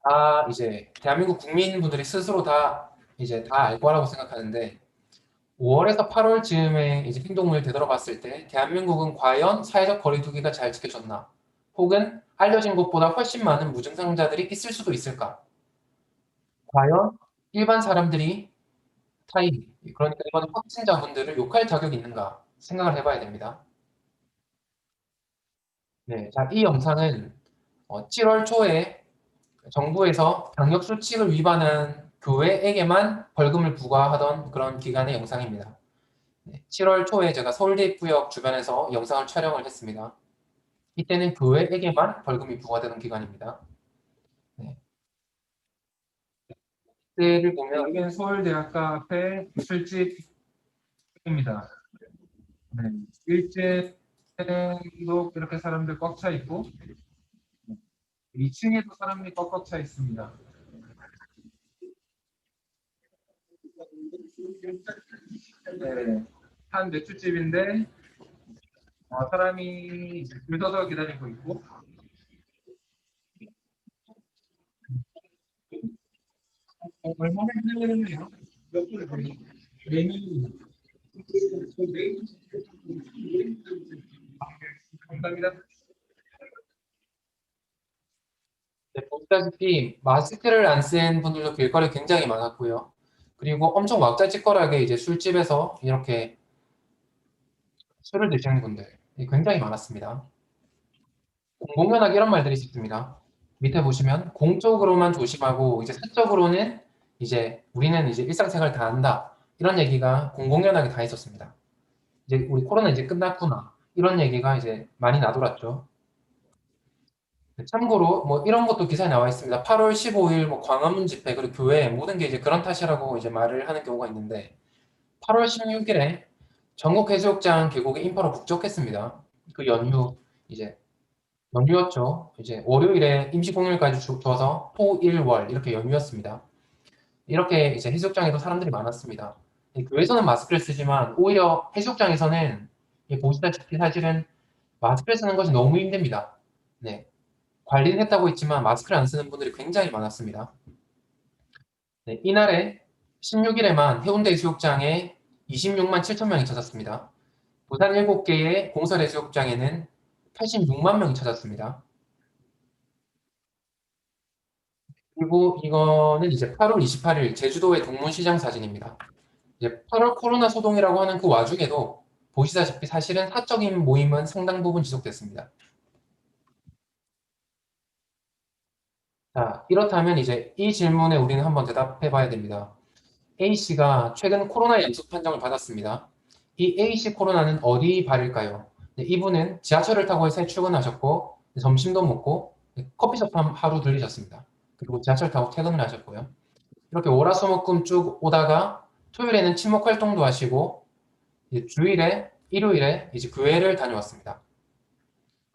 다 이제 대한민국 국민분들이 스스로 다 이제 다 알 거라고 생각하는데 5월에서 8월 즈음에 이제 행동을 되돌아봤을 때 대한민국은 과연 사회적 거리두기가 잘 지켜졌나? 혹은 알려진 것보다 훨씬 많은 무증상자들이 있을 수도 있을까? 과연 일반 사람들이 타인, 그러니까 이번 확진자분들을 욕할 자격이 있는가 생각을 해봐야 됩니다. 네, 자, 이 영상은 7월 초에 정부에서 방역 수칙을 위반한 교회에게만 벌금을 부과하던 그런 기간의 영상입니다. 7월 초에 제가 서울대입구역 주변에서 영상을 촬영을 했습니다. 이때는 교회에게만 벌금이 부과되는 기간입니다. 네. 이때를 보면 여기는 서울대학가 앞에 술집입니다. 네. 일제도 이렇게 사람들 꽉 차 있고 2층에도 사람이 꽉꽉 차 있습니다. 네. 한 맥주집인데 사람이 줄 서서 기다리고 있고 얼마나 되나요? 몇 개를 걸리? 메뉴 감사합니다. 네, 보시다시피 마스크를 안 쓴 분들도 길거리에 굉장히 많았고요. 그리고 엄청 왁자지껄하게 이제 술집에서 이렇게 술을 드시는 분들 굉장히 많았습니다. 공공연하게 이런 말들이 있습니다. 밑에 보시면 공적으로만 조심하고 이제 사적으로는 이제 우리는 이제 일상생활 다 한다. 이런 얘기가 공공연하게 다 있었습니다. 이제 우리 코로나 이제 끝났구나. 이런 얘기가 이제 많이 나돌았죠. 참고로 뭐 이런 것도 기사에 나와 있습니다. 8월 15일 뭐 광화문 집회 그리고 교회 모든 게 이제 그런 탓이라고 이제 말을 하는 경우가 있는데 8월 16일에 전국 해수욕장 계곡에 인파로 북적했습니다. 그 연휴 이제 연휴였죠. 이제 월요일에 임시공휴일까지 줘서 토, 일, 월 이렇게 연휴였습니다. 이렇게 이제 해수욕장에도 사람들이 많았습니다. 교회에서는 마스크를 쓰지만 오히려 해수욕장에서는 보시다시피 사실은 마스크를 쓰는 것이 너무 힘듭니다. 네. 관리는 했다고 했지만 마스크를 안 쓰는 분들이 굉장히 많았습니다. 네, 이날에 16일에만 해운대 해수욕장에 26만 7천 명이 찾았습니다. 부산 7개의 공설 해수욕장에는 86만 명이 찾았습니다. 그리고 이거는 이제 8월 28일 제주도의 동문시장 사진입니다. 이제 8월 코로나 소동이라고 하는 그 와중에도 보시다시피 사실은 사적인 모임은 상당 부분 지속됐습니다. 자, 이렇다면 이제 이 질문에 우리는 한번 대답해 봐야 됩니다. A씨가 최근 코로나 연속 판정을 받았습니다. 이 A씨 코로나는 어디 발일까요? 네, 이분은 지하철을 타고 회사에 출근하셨고 점심도 먹고 커피숍 하루 들리셨습니다. 그리고 지하철 타고 퇴근을 하셨고요. 이렇게 월화수목금 쭉 오다가 토요일에는 친목 활동도 하시고 주일에 일요일에 이제 교회를 다녀왔습니다.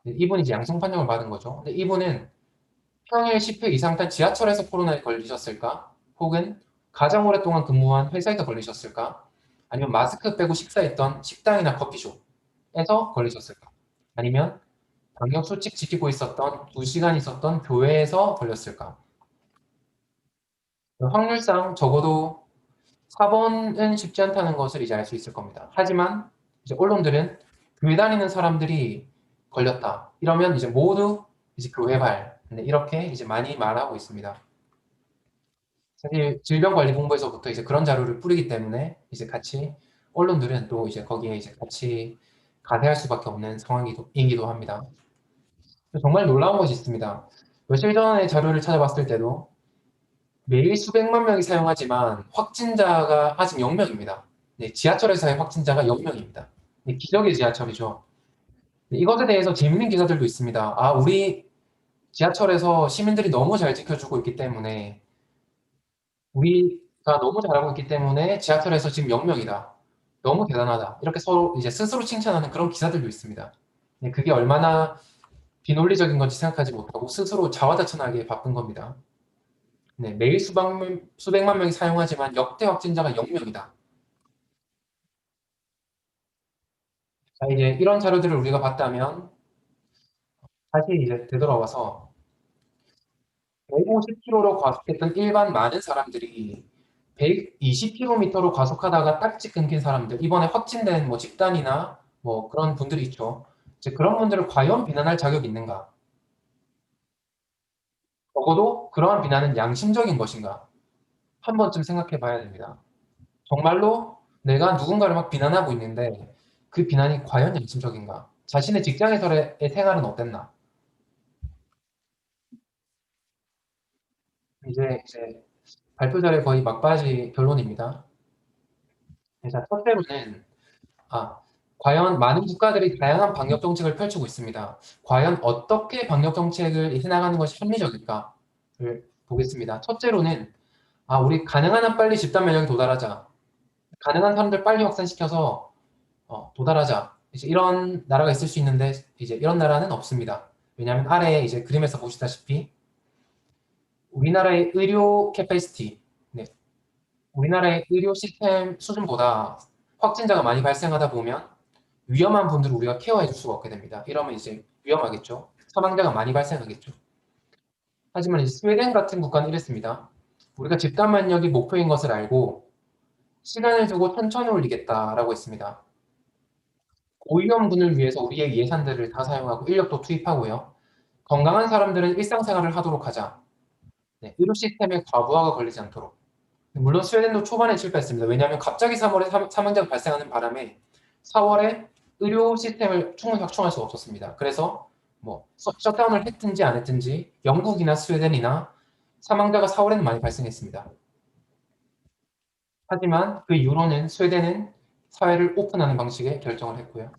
이분이 이제 양성 판정을 받은 거죠. 근데 이분은 평일 10회 이상 탄 지하철에서 코로나에 걸리셨을까? 혹은 가장 오랫동안 근무한 회사에서 걸리셨을까? 아니면 마스크 빼고 식사했던 식당이나 커피숍에서 걸리셨을까? 아니면 방역 수칙 지키고 있었던 2시간 있었던 교회에서 걸렸을까? 확률상 적어도 4번은 쉽지 않다는 것을 이제 알 수 있을 겁니다. 하지만 이제 언론들은 교회 다니는 사람들이 걸렸다. 이러면 이제 모두 이제 교회발. 네, 이렇게 이제 많이 말하고 있습니다. 사실 질병관리본부에서부터 이제 그런 자료를 뿌리기 때문에 이제 같이 언론들은 또 이제 거기에 이제 같이 가세할 수밖에 없는 상황이기도 합니다. 정말 놀라운 것이 있습니다. 며칠 전에 자료를 찾아봤을 때도 매일 수백만 명이 사용하지만 확진자가 아직 0명입니다. 네, 지하철에서의 확진자가 0명입니다. 네, 기적의 지하철이죠. 네, 이것에 대해서 재밌는 기사들도 있습니다. 아, 우리 지하철에서 시민들이 너무 잘 지켜주고 있기 때문에 우리가 너무 잘하고 있기 때문에 지하철에서 지금 0명이다. 너무 대단하다. 이렇게 서로 이제 스스로 칭찬하는 그런 기사들도 있습니다. 네, 그게 얼마나 비논리적인 건지 생각하지 못하고 스스로 자화자찬하게 바쁜 겁니다. 네, 매일 수백만 명이 사용하지만 역대 확진자가 0명이다. 자, 이제 이런 자료들을 우리가 봤다면 다시 이제 되돌아와서 150km로 과속했던 일반 많은 사람들이 120km로 과속하다가 딱지 끊긴 사람들, 이번에 확진된 뭐 집단이나 뭐 그런 분들이 있죠. 이제 그런 분들을 과연 비난할 자격이 있는가? 적어도 그러한 비난은 양심적인 것인가? 한 번쯤 생각해 봐야 됩니다. 정말로 내가 누군가를 막 비난하고 있는데 그 비난이 과연 양심적인가? 자신의 직장에서의 생활은 어땠나? 이제 발표 자료 거의 막바지 결론입니다. 자, 첫째로는 과연 많은 국가들이 다양한 방역 정책을 펼치고 있습니다. 과연 어떻게 방역 정책을 해나가는 것이 합리적일까를 보겠습니다. 첫째로는 우리 가능한 한 빨리 집단 면역에 도달하자. 가능한 사람들 빨리 확산시켜서 도달하자. 이제 이런 나라가 있을 수 있는데 이제 이런 나라는 없습니다. 왜냐하면 아래에 이제 그림에서 보시다시피 우리나라의 의료 캐패시티, 네, 우리나라의 의료 시스템 수준보다 확진자가 많이 발생하다 보면 위험한 분들을 우리가 케어해 줄 수가 없게 됩니다. 이러면 이제 위험하겠죠. 사망자가 많이 발생하겠죠. 하지만 이제 스웨덴 같은 국가는 이랬습니다. 우리가 집단 면역이 목표인 것을 알고 시간을 두고 천천히 올리겠다라고 했습니다. 고위험군을 위해서 우리의 예산들을 다 사용하고 인력도 투입하고요. 건강한 사람들은 일상생활을 하도록 하자. 네, 의료 시스템에 과부하가 걸리지 않도록. 물론 스웨덴도 초반에 실패했습니다. 왜냐하면 갑자기 3월에 사망자가 발생하는 바람에 4월에 의료 시스템을 충분히 확충할 수가 없었습니다. 그래서 뭐 셧다운을 했든지 안 했든지 영국이나 스웨덴이나 사망자가 4월에는 많이 발생했습니다. 하지만 그 이후로는 스웨덴은 사회를 오픈하는 방식의 결정을 했고요.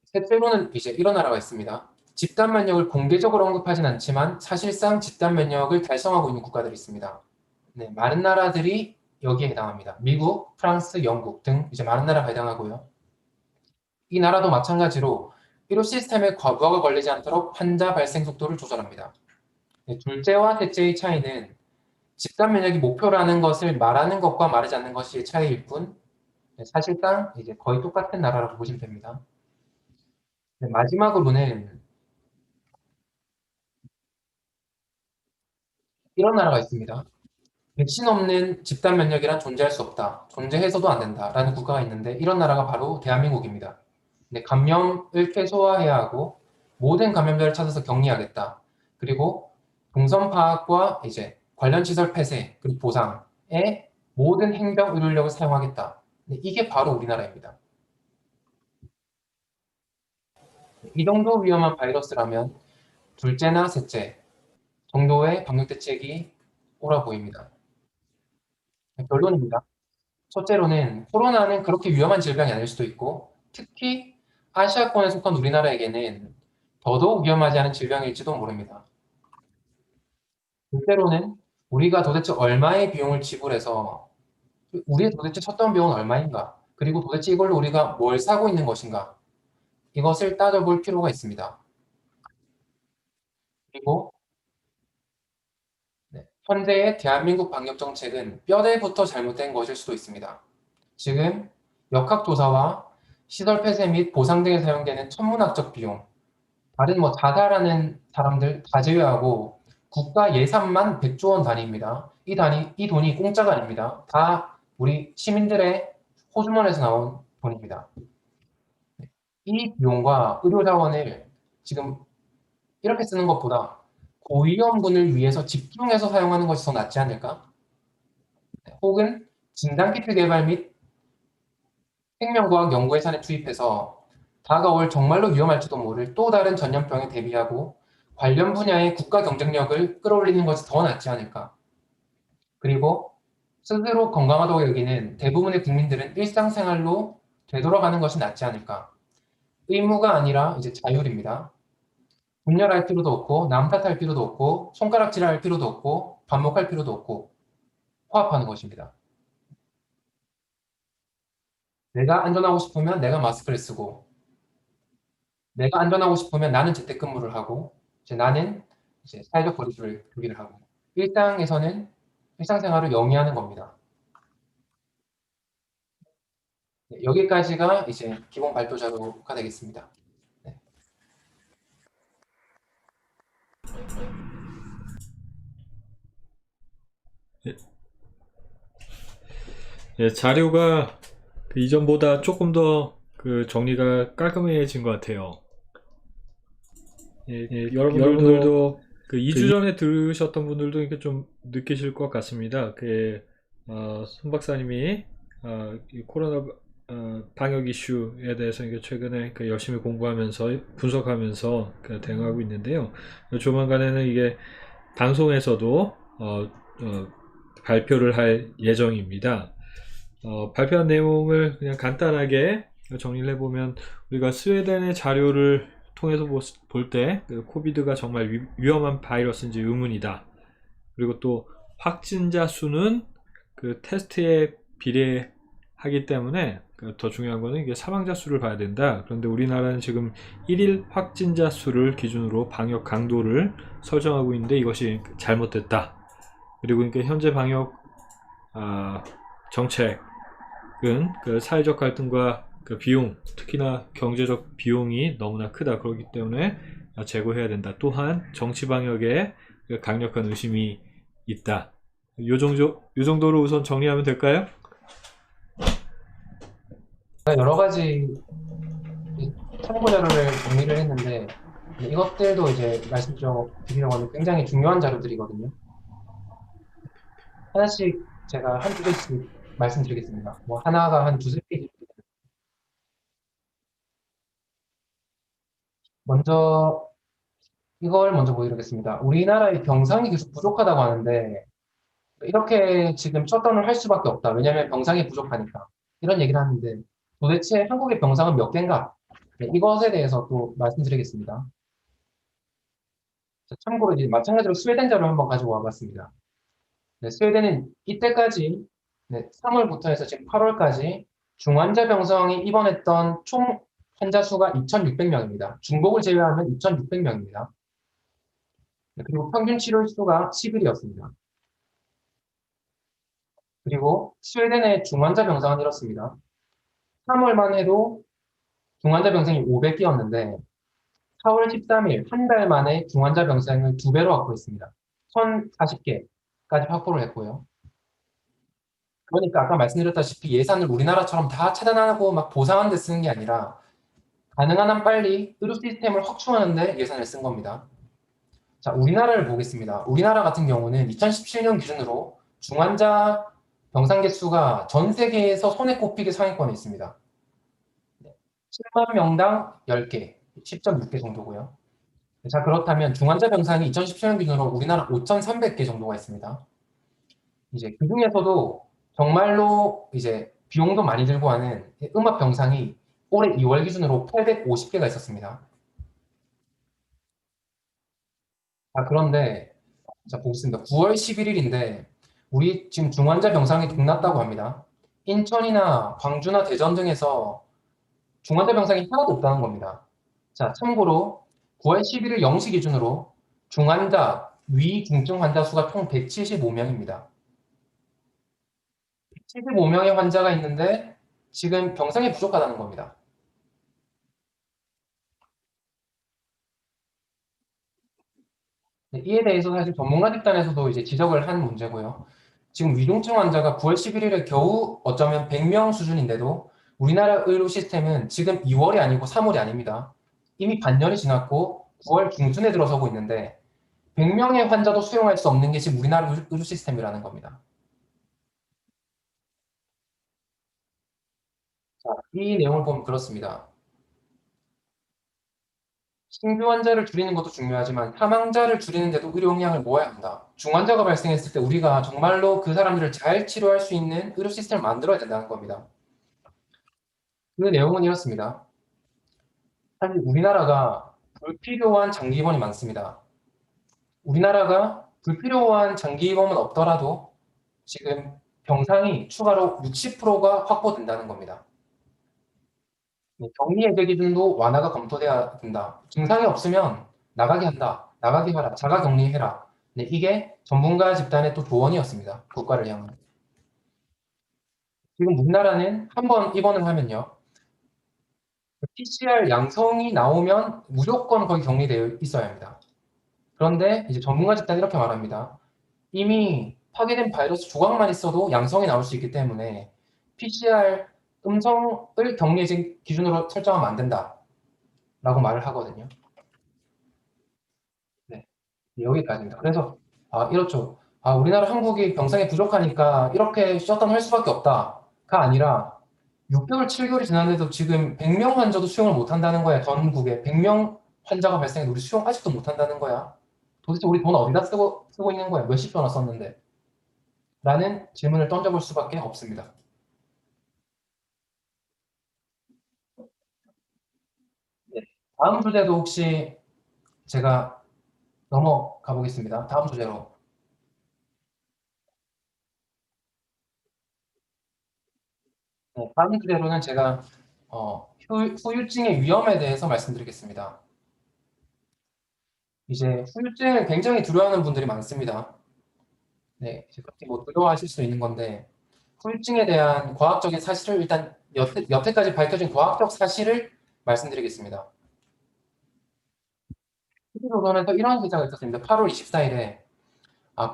셋째로는 이제 이런 나라가 있습니다. 집단 면역을 공개적으로 언급하진 않지만 사실상 집단 면역을 달성하고 있는 국가들이 있습니다. 네, 많은 나라들이 여기에 해당합니다. 미국, 프랑스, 영국 등 이제 많은 나라가 해당하고요. 이 나라도 마찬가지로 의료 시스템에 과부하가 걸리지 않도록 환자 발생 속도를 조절합니다. 네, 둘째와 셋째의 차이는 집단 면역이 목표라는 것을 말하는 것과 말하지 않는 것이 차이일 뿐, 네, 사실상 이제 거의 똑같은 나라라고 보시면 됩니다. 네, 마지막으로는 이런 나라가 있습니다. 백신 없는 집단 면역이란 존재할 수 없다. 존재해서도 안 된다라는 국가가 있는데 이런 나라가 바로 대한민국입니다. 네, 감염을 최소화해야 하고 모든 감염자를 찾아서 격리하겠다. 그리고 동선 파악과 이제 관련 시설 폐쇄 그리고 보상에 모든 행정 의료력을 사용하겠다. 네, 이게 바로 우리나라입니다. 이 정도 위험한 바이러스라면 둘째나 셋째 정도의 방역 대책이 옳아 보입니다. 결론입니다. 첫째로는 코로나는 그렇게 위험한 질병이 아닐 수도 있고 특히 아시아권에 속한 우리나라에게는 더더욱 위험하지 않은 질병일지도 모릅니다. 둘째로는 우리가 도대체 얼마의 비용을 지불해서 우리의 도대체 셧다운 비용은 얼마인가? 그리고 도대체 이걸로 우리가 뭘 사고 있는 것인가? 이것을 따져볼 필요가 있습니다. 그리고 현재의 대한민국 방역 정책은 뼈대부터 잘못된 것일 수도 있습니다. 지금 역학조사와 시설 폐쇄 및 보상 등에 사용되는 천문학적 비용, 다른 뭐 자살하는 사람들 다 제외하고 국가 예산만 100조 원 단위입니다. 이 돈이 공짜가 아닙니다. 다 우리 시민들의 호주머니에서 나온 돈입니다. 이 비용과 의료 자원을 지금 이렇게 쓰는 것보다 고위험군을 위해서 집중해서 사용하는 것이 더 낫지 않을까? 혹은 진단키트 개발 및 생명과학 연구 예산에 투입해서 다가올 정말로 위험할지도 모를 또 다른 전염병에 대비하고 관련 분야의 국가 경쟁력을 끌어올리는 것이 더 낫지 않을까. 그리고 스스로 건강하다고 여기는 대부분의 국민들은 일상생활로 되돌아가는 것이 낫지 않을까. 의무가 아니라 이제 자율입니다. 분열할 필요도 없고 남 탓할 필요도 없고 손가락질할 필요도 없고 반목할 필요도 없고 화합하는 것입니다. 내가 안전하고 싶으면 내가 마스크를 쓰고 내가 안전하고 싶으면 나는 재택근무를 하고 나는 이제 사회적 거리두기를 하고 일상에서는 일상생활을 영위하는 겁니다. 네, 여기까지가 이제 기본 발표 자료가 되겠습니다. 네. 예, 자료가 그 이전보다 조금 더 그 정리가 깔끔해진 것 같아요. 여러분들도 그 2주 전에 들으셨던 분들도 이렇게 좀 느끼실 것 같습니다. 손 박사님이 이 코로나 방역 이슈에 대해서 이게 최근에 그 열심히 공부하면서 분석하면서 그 대응하고 있는데요. 조만간에는 이게 방송에서도 발표를 할 예정입니다. 발표한 내용을 그냥 간단하게 정리를 해보면 우리가 스웨덴의 자료를 통해서 볼 때 코비드가 정말 위험한 바이러스인지 의문이다. 그리고 또 확진자 수는 그 테스트에 비례하기 때문에 더 중요한 거는 이게 사망자 수를 봐야 된다. 그런데 우리나라는 지금 1일 확진자 수를 기준으로 방역 강도를 설정하고 있는데 이것이 잘못됐다. 그리고 그러니까 현재 방역 정책은 그 사회적 갈등과 그 비용, 특히나 경제적 비용이 너무나 크다. 그렇기 때문에 제고해야 된다. 또한 정치 방역에 강력한 의심이 있다. 요 정도로 우선 정리하면 될까요? 제가 여러 가지 참고 자료를 정리를 했는데 이것들도 이제 말씀드리려고 하는 굉장히 중요한 자료들이거든요. 하나씩 제가 한두 개씩 말씀드리겠습니다. 뭐 하나가 한 두세 페이지. 먼저 이걸 먼저 보여드리겠습니다. 우리나라의 병상이 계속 부족하다고 하는데 이렇게 지금 셧다운을 할 수밖에 없다. 왜냐하면 병상이 부족하니까. 이런 얘기를 하는데 도대체 한국의 병상은 몇 개인가? 네, 이것에 대해서 또 말씀드리겠습니다. 자, 참고로 이제 마찬가지로 스웨덴 자료 한번 가지고 와봤습니다. 네, 스웨덴은 이때까지 3월부터 해서 지금 8월까지 중환자 병상이 입원했던 총 환자 수가 2,600명입니다. 중복을 제외하면 2,600명입니다. 그리고 평균 치료 수가 10일이었습니다. 그리고 스웨덴의 중환자 병상은 이렇습니다. 3월만 해도 중환자 병상이 500개였는데 4월 13일 한 달 만에 중환자 병상을 2배로 확보했습니다. 1,040개까지 확보를 했고요. 그러니까 아까 말씀드렸다시피 예산을 우리나라처럼 다 차단하고 막 보상하는 데 쓰는 게 아니라 가능한 한 빨리 의료 시스템을 확충하는 데 예산을 쓴 겁니다. 자, 우리나라를 보겠습니다. 우리나라 같은 경우는 2017년 기준으로 중환자 병상 개수가 전 세계에서 손에 꼽히게 상위권에 있습니다. 10만 명당 10개, 10.6개 정도고요. 자, 그렇다면 중환자 병상이 2017년 기준으로 우리나라 5,300개 정도가 있습니다. 이제 그 중에서도 정말로 이제 비용도 많이 들고 하는 음압 병상이 올해 2월 기준으로 850개가 있었습니다. 자, 그런데 자, 보겠습니다. 9월 11일인데 우리 지금 중환자 병상이 동났다고 합니다. 인천이나 광주나 대전 등에서 중환자 병상이 하나도 없다는 겁니다. 자, 참고로 9월 11일 0시 기준으로 중환자, 위중증 환자 수가 총 175명입니다. 175명의 환자가 있는데 지금 병상이 부족하다는 겁니다. 네, 이에 대해서 사실 전문가 집단에서도 이제 지적을 한 문제고요. 지금 위중증 환자가 9월 11일에 겨우 어쩌면 100명 수준인데도 우리나라 의료 시스템은 지금 2월이 아니고 3월이 아닙니다. 이미 반년이 지났고 9월 중순에 들어서고 있는데 100명의 환자도 수용할 수 없는 게 지금 우리나라 의료 시스템이라는 겁니다. 자, 이 내용을 보면 그렇습니다. 신규 환자를 줄이는 것도 중요하지만 사망자를 줄이는 데도 의료 역량을 모아야 한다. 중환자가 발생했을 때 우리가 정말로 그 사람들을 잘 치료할 수 있는 의료 시스템을 만들어야 된다는 겁니다. 그 내용은 이렇습니다. 사실 우리나라가 불필요한 장기 입원이 많습니다. 우리나라가 불필요한 장기 입원은 없더라도 지금 병상이 추가로 60%가 확보된다는 겁니다. 격리 해제 기준도 완화가 검토돼야 된다. 증상이 없으면 나가게 한다. 나가게 하라. 자가 격리해라. 네, 이게 전문가 집단의 또 조언이었습니다. 국가를 향한. 지금 우리나라는 한 번 입원을 하면요. PCR 양성이 나오면 무조건 거기 격리되어 있어야 합니다. 그런데 이제 전문가 집단이 이렇게 말합니다. 이미 파괴된 바이러스 조각만 있어도 양성이 나올 수 있기 때문에 PCR 음성을 격리해진 기준으로 설정하면 안 된다. 라고 말을 하거든요. 네, 여기까지입니다. 그래서 이렇죠. 우리나라 한국이 병상이 부족하니까 이렇게 셧다운 할 수밖에 없다가 아니라 6개월, 7개월이 지났는데도 지금 100명 환자도 수용을 못 한다는 거야. 전국에 100명 환자가 발생해도 우리 수용 아직도 못 한다는 거야. 도대체 우리 돈 어디다 쓰고 있는 거야? 몇십 조나 썼는데. 라는 질문을 던져볼 수밖에 없습니다. 네. 다음 주제도 혹시 제가 넘어가 보겠습니다. 다음 주제로. 네, 다음 주제로는 제가 후유증의 위험에 대해서 말씀드리겠습니다. 이제 후유증을 굉장히 두려워하는 분들이 많습니다. 네, 그렇게 뭐 두려워하실 수 있는 건데 후유증에 대한 과학적인 사실을 일단 여태까지 밝혀진 과학적 사실을 말씀드리겠습니다. TV조선에서 이런 기사가 있었습니다. 8월 24일에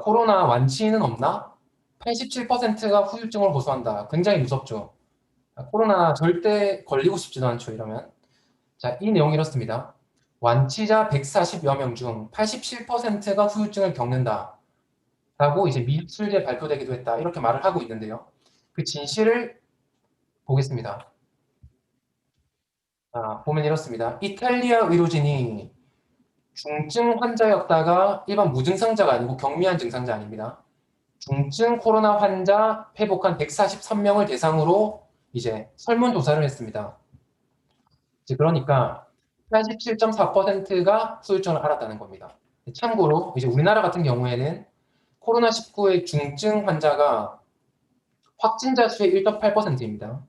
코로나 완치는 없나? 87%가 후유증을 호소한다. 굉장히 무섭죠. 코로나 절대 걸리고 싶지도 않죠, 이러면. 자, 이 내용이 이렇습니다. 완치자 140여 명 중 87%가 후유증을 겪는다. 라고 이제 미술제 발표되기도 했다. 이렇게 말을 하고 있는데요. 그 진실을 보겠습니다. 보면 이렇습니다. 이탈리아 의료진이 중증 환자였다가 일반 무증상자가 아니고 경미한 증상자 아닙니다. 중증 코로나 환자 회복한 143명을 대상으로 이제 설문조사를 했습니다. 이제 그러니까 87.4%가 후유증을 앓았다는 겁니다. 참고로 이제 우리나라 같은 경우에는 코로나19의 중증 환자가 확진자 수의 1.8%입니다.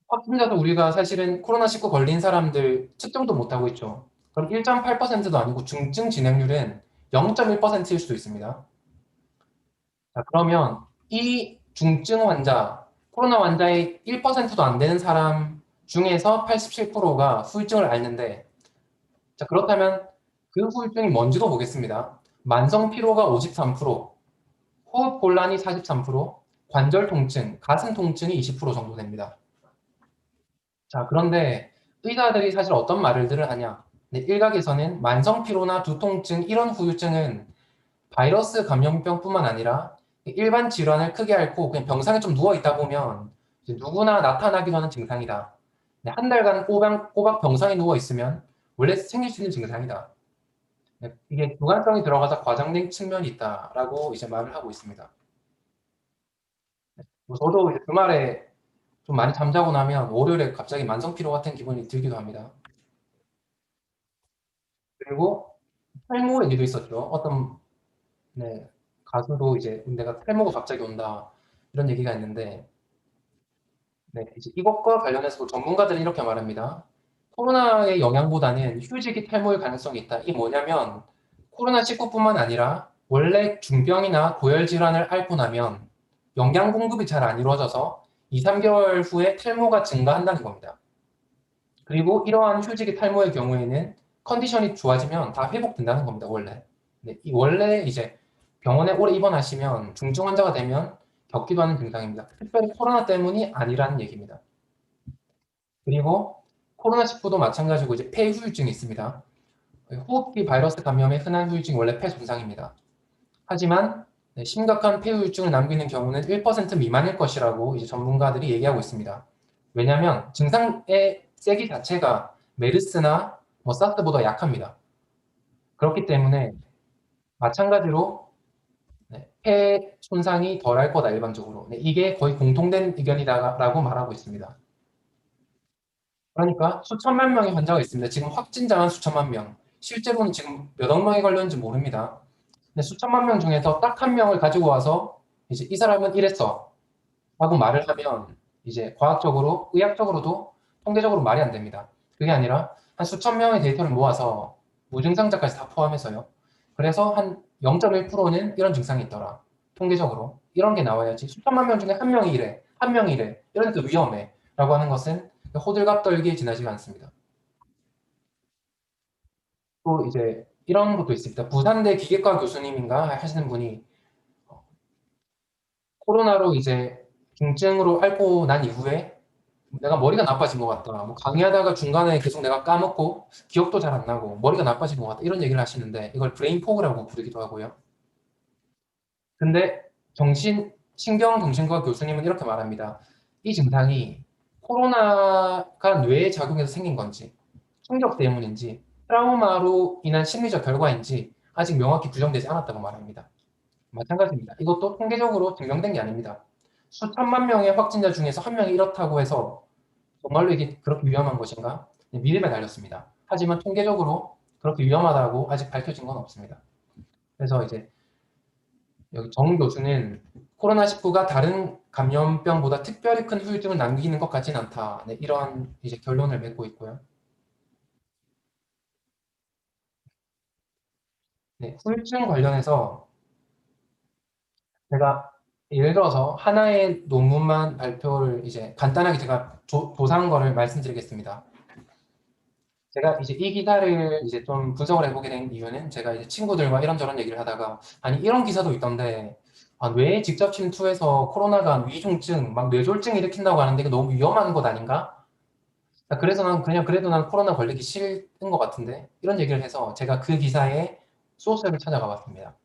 확진자도 우리가 사실은 코로나19 걸린 사람들 측정도 못하고 있죠. 그럼 1.8%도 아니고 중증 진행률은 0.1%일 수도 있습니다. 자, 그러면 이 중증 환자, 코로나 환자의 1%도 안 되는 사람 중에서 87%가 후유증을 앓는데, 자, 그렇다면 그 후유증이 뭔지도 보겠습니다. 만성 피로가 53%, 호흡 곤란이 43%, 관절 통증, 가슴 통증이 20% 정도 됩니다. 자, 그런데 의사들이 사실 어떤 말들을 하냐? 네, 일각에서는 만성 피로나 두통증 이런 후유증은 바이러스 감염병뿐만 아니라 일반 질환을 크게 앓고 그냥 병상에 좀 누워 있다 보면 이제 누구나 나타나기도 하는 증상이다. 네, 한 달간 꼬박 병상에 누워 있으면 원래 생길 수 있는 증상이다. 네, 이게 주관성이 들어가서 과장된 측면이 있다라고 이제 말을 하고 있습니다. 저도 이제 주말에 좀 많이 잠자고 나면 월요일에 갑자기 만성 피로 같은 기분이 들기도 합니다. 그리고 탈모 얘기도 있었죠. 어떤 네, 가수도 이제 내가 탈모가 갑자기 온다 이런 얘기가 있는데 네, 이제 이것과 관련해서 전문가들은 이렇게 말합니다. 코로나의 영향보다는 휴직이 탈모일 가능성이 있다. 이게 뭐냐면 코로나19뿐만 아니라 원래 중병이나 고열 질환을 앓고 나면 영양 공급이 잘 안 이루어져서 2, 3개월 후에 탈모가 증가한다는 겁니다. 그리고 이러한 휴직이 탈모의 경우에는 컨디션이 좋아지면 다 회복된다는 겁니다. 원래. 네, 원래 이제 병원에 오래 입원하시면 중증 환자가 되면 겪기도 하는 증상입니다. 특별히 코로나 때문이 아니라는 얘기입니다. 그리고 코로나19도 마찬가지고 이제 폐후유증이 있습니다. 호흡기 바이러스 감염의 흔한 후유증이 원래 폐 손상입니다. 하지만 네, 심각한 폐후유증을 남기는 경우는 1% 미만일 것이라고 이제 전문가들이 얘기하고 있습니다. 왜냐하면 증상의 세기 자체가 메르스나 사스보다 약합니다. 그렇기 때문에 마찬가지로 네, 폐 손상이 덜할 거다 일반적으로. 네, 이게 거의 공통된 의견이다라고 말하고 있습니다. 그러니까 수천만 명의 환자가 있습니다. 지금 확진자만 수천만 명. 실제로는 지금 몇억 명이 걸렸는지 모릅니다. 근데 수천만 명 중에서 딱 한 명을 가지고 와서 이제 이 사람은 이랬어 하고 말을 하면 이제 과학적으로, 의학적으로도 통계적으로 말이 안 됩니다. 그게 아니라 한 수천 명의 데이터를 모아서 무증상자까지 다 포함해서요. 그래서 한 0.1%는 이런 증상이 있더라. 통계적으로. 이런 게 나와야지. 수천만 명 중에 한 명이 이래, 한 명이 이래. 이러니까 위험해. 라고 하는 것은 호들갑 떨기에 지나지가 않습니다. 또 이제 이런 것도 있습니다. 부산대 기계과 교수님인가 하시는 분이 코로나로 이제 중증으로 앓고 난 이후에 내가 머리가 나빠진 것 같다. 뭐 강의하다가 중간에 계속 내가 까먹고 기억도 잘 안 나고 머리가 나빠진 것 같다. 이런 얘기를 하시는데 이걸 브레인 포그라고 부르기도 하고요. 근데 신경정신과 교수님은 이렇게 말합니다. 이 증상이 코로나가 뇌에 작용해서 생긴 건지 충격 때문인지 트라우마로 인한 심리적 결과인지 아직 명확히 규정되지 않았다고 말합니다. 마찬가지입니다. 이것도 통계적으로 증명된 게 아닙니다. 수천만 명의 확진자 중에서 한 명이 이렇다고 해서 정말로 이게 그렇게 위험한 것인가? 네, 미래가 달렸습니다. 하지만 통계적으로 그렇게 위험하다고 아직 밝혀진 건 없습니다. 그래서 이제 여기 정 교수는 코로나19가 다른 감염병보다 특별히 큰 후유증을 남기는 것 같지는 않다. 네, 이런 이제 결론을 맺고 있고요. 네, 후유증 관련해서 제가 예를 들어서 하나의 논문만 발표를 이제 간단하게 제가 조사한 거를 말씀드리겠습니다. 제가 이제 이 기사를 이제 좀 분석을 해보게 된 이유는 제가 이제 친구들과 이런저런 얘기를 하다가 아니 이런 기사도 있던데 뇌 직접 침투해서 코로나가 위중증, 막 뇌졸중 일으킨다고 하는데 이거 너무 위험한 것 아닌가? 그래서 난 그냥 그래도 난 코로나 걸리기 싫은 것 같은데 이런 얘기를 해서 제가 그 기사의 소스를 찾아가 봤습니다.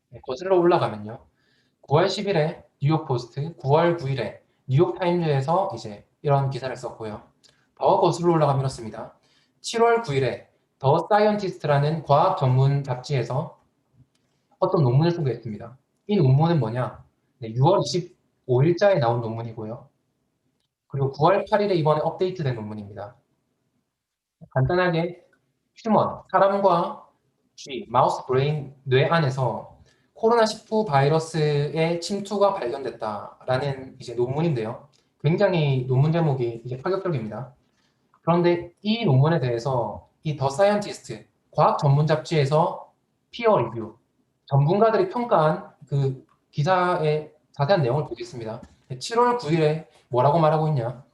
네, 거슬러 올라가면요. 9월 10일에 뉴욕 포스트, 9월 9일에 뉴욕 타임즈에서 이제 이런 기사를 썼고요. 더 거슬러 올라가면 이렇습니다. 7월 9일에 더 사이언티스트라는 과학 전문 잡지에서 어떤 논문을 소개했습니다. 이 논문은 뭐냐? 네, 6월 25일자에 나온 논문이고요. 그리고 9월 8일에 이번에 업데이트된 논문입니다. 간단하게 휴먼, 사람과 쥐, 마우스 브레인, 뇌 안에서 코로나19 바이러스의 침투가 발견됐다라는 이제 논문인데요. 굉장히 논문 제목이 이제 파격적입니다. 그런데 이 논문에 대해서 이 더 사이언티스트, 과학 전문 잡지에서 피어 리뷰, 전문가들이 평가한 그 기사의 자세한 내용을 보겠습니다. 7월 9일에 뭐라고 말하고 있냐?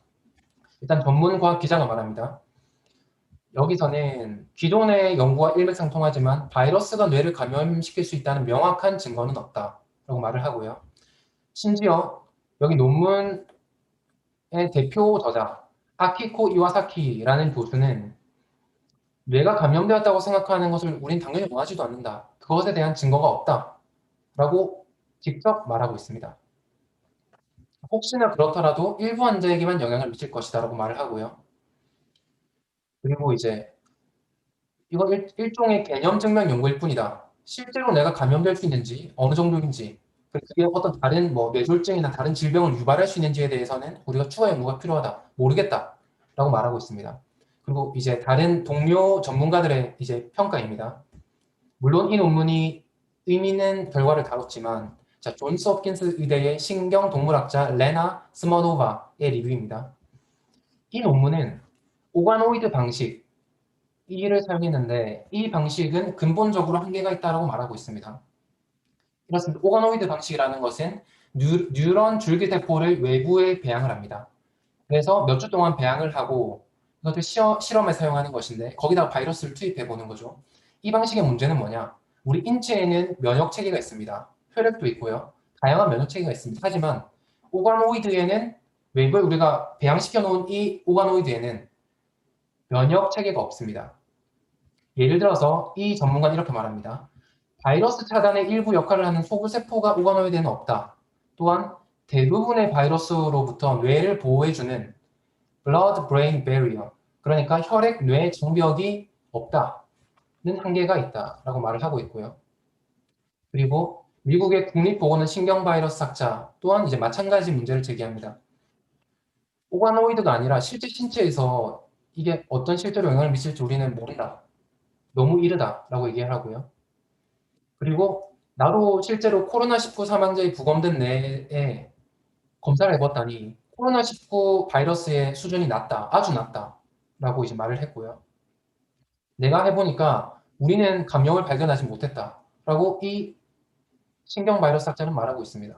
일단 전문 과학 기자가 말합니다. 여기서는 기존의 연구와 일맥상통하지만 바이러스가 뇌를 감염시킬 수 있다는 명확한 증거는 없다라고 말을 하고요. 심지어 여기 논문의 대표 저자 아키코 이와사키라는 교수는 뇌가 감염되었다고 생각하는 것을 우린 당연히 원하지도 않는다. 그것에 대한 증거가 없다라고 직접 말하고 있습니다. 혹시나 그렇더라도 일부 환자에게만 영향을 미칠 것이다라고 말을 하고요. 그리고 이제 이건 일종의 개념 증명 연구일 뿐이다. 실제로 내가 감염될 수 있는지 어느 정도인지 그게 어떤 다른 뭐 뇌졸중이나 다른 질병을 유발할 수 있는지에 대해서는 우리가 추가 연구가 필요하다. 모르겠다라고 말하고 있습니다. 그리고 이제 다른 동료 전문가들의 이제 평가입니다. 물론 이 논문이 의미있는 결과를 다뤘지만 자, 존스 홉킨스 의대의 신경동물학자 레나 스머노바의 리뷰입니다. 이 논문은 오가노이드 방식 이를 사용했는데 이 방식은 근본적으로 한계가 있다고 말하고 있습니다. 그렇습니다. 오가노이드 방식이라는 것은 뉴런 줄기세포를 외부에 배양을 합니다. 그래서 몇 주 동안 배양을 하고 이것을 실험에 사용하는 것인데 거기다가 바이러스를 투입해 보는 거죠. 이 방식의 문제는 뭐냐? 우리 인체에는 면역 체계가 있습니다. 혈액도 있고요. 다양한 면역 체계가 있습니다. 하지만 오가노이드에는 외부에 우리가 배양시켜 놓은 이 오가노이드에는 면역 체계가 없습니다. 예를 들어서 이 전문가는 이렇게 말합니다. 바이러스 차단의 일부 역할을 하는 소구세포가 오가노이드에는 없다. 또한 대부분의 바이러스로부터 뇌를 보호해주는 blood-brain barrier, 그러니까 혈액-뇌 장벽이 없다는 한계가 있다라고 말을 하고 있고요. 그리고 미국의 국립보건원 신경바이러스 학자 또한 이제 마찬가지 문제를 제기합니다. 오가노이드가 아니라 실제 신체에서 이게 어떤 실제로 영향을 미칠지 우리는 모른다. 너무 이르다라고 얘기를 하고요. 그리고 나도 실제로 코로나19 사망자의 부검된 뇌에 검사를 해봤더니 코로나19 바이러스의 수준이 낮다, 아주 낮다라고 이제 말을 했고요. 내가 해보니까 우리는 감염을 발견하지 못했다라고 이 신경 바이러스 학자는 말하고 있습니다.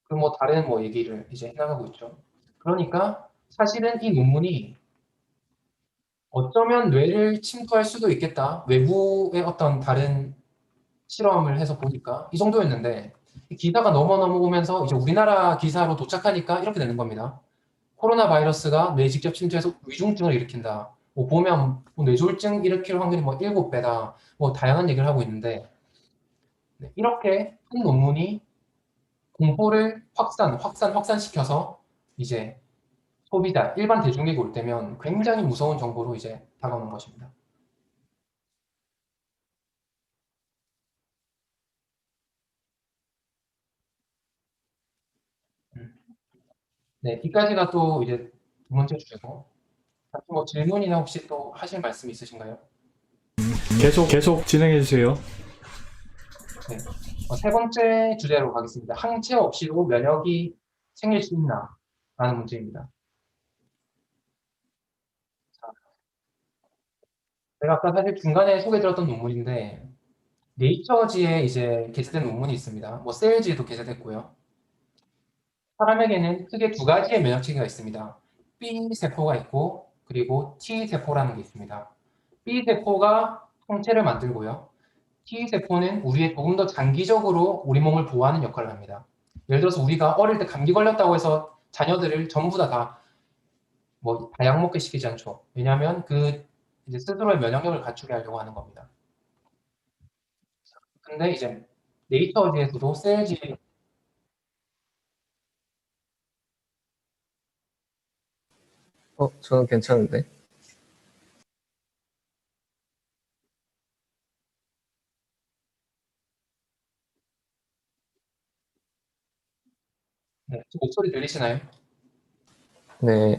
그리고 뭐 다른 뭐 얘기를 이제 해나가고 있죠. 그러니까 사실은 이 논문이 어쩌면 뇌를 침투할 수도 있겠다. 외부의 어떤 다른 실험을 해서 보니까 이 정도였는데 이 기사가 넘어오면서 이제 우리나라 기사로 도착하니까 이렇게 되는 겁니다. 코로나 바이러스가 뇌 직접 침투해서 위중증을 일으킨다. 뭐 보면 뭐 뇌졸중 일으킬 확률이 뭐 7배다. 뭐 다양한 얘기를 하고 있는데 네, 이렇게 한 논문이 공포를 확산시켜서 이제 소비자, 일반 대중에게 올 때면 굉장히 무서운 정보로 이제 다가오는 것입니다. 네, 이까지가 또 이제 두 번째 주제고, 뭐 질문이나 혹시 또 하실 말씀 있으신가요? 계속 진행해 주세요. 네. 세 번째 주제로 가겠습니다. 항체 없이도 면역이 생길 수 있나? 라는 문제입니다. 자, 제가 아까 사실 중간에 소개드렸던 논문인데, 네이처지에 이제 게재된 논문이 있습니다. 뭐 셀지에도 게재됐고요. 사람에게는 크게 두 가지의 면역 체계가 있습니다. B 세포가 있고 그리고 T세포라는 게 있습니다. B세포가 항체를 만들고요. T세포는 우리의 조금 더 장기적으로 우리 몸을 보호하는 역할을 합니다. 예를 들어서 우리가 어릴 때 감기 걸렸다고 해서 자녀들을 전부 다 뭐 약 먹게 시키지 않죠. 왜냐하면 그 이제 스스로의 면역력을 갖추게 하려고 하는 겁니다. 근데 이제 네이처지에서도 셀지 저는 괜찮은데. 네, 목소리 들리시나요? 네,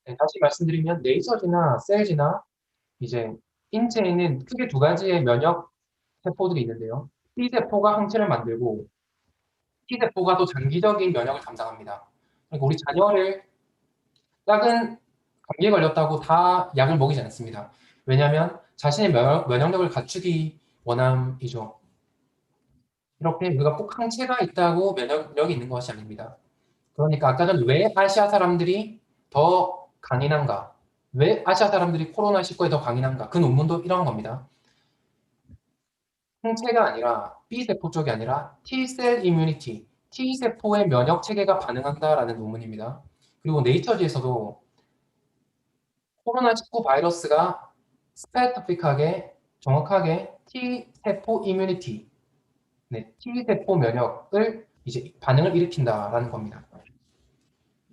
네, 다시 말씀드리면 네이처지나 셀지나 이제 인체에는 크게 두 가지의 면역 세포들이 있는데요. T세포가 항체를 만들고 T세포가 또 장기적인 면역을 담당합니다. 그러니까 우리 자녀를 작은 감기에 걸렸다고 다 약을 먹이지 않습니다. 왜냐하면 자신의 면역력을 갖추기 원함이죠. 이렇게 우리가 꼭 항체가 있다고 면역력이 있는 것이 아닙니다. 그러니까 아까 전 왜 아시아 사람들이 더 강인한가? 왜 아시아 사람들이 코로나19에 더 강인한가? 그 논문도 이런 겁니다. 항체가 아니라 B세포 쪽이 아니라 T셀 이뮤니티, T세포의 면역 체계가 반응한다라는 논문입니다. 그리고 네이처지에서도 코로나19 바이러스가 스페시픽하게 정확하게 T세포 이뮤니티, 네, T세포 면역을 이제 반응을 일으킨다라는 겁니다.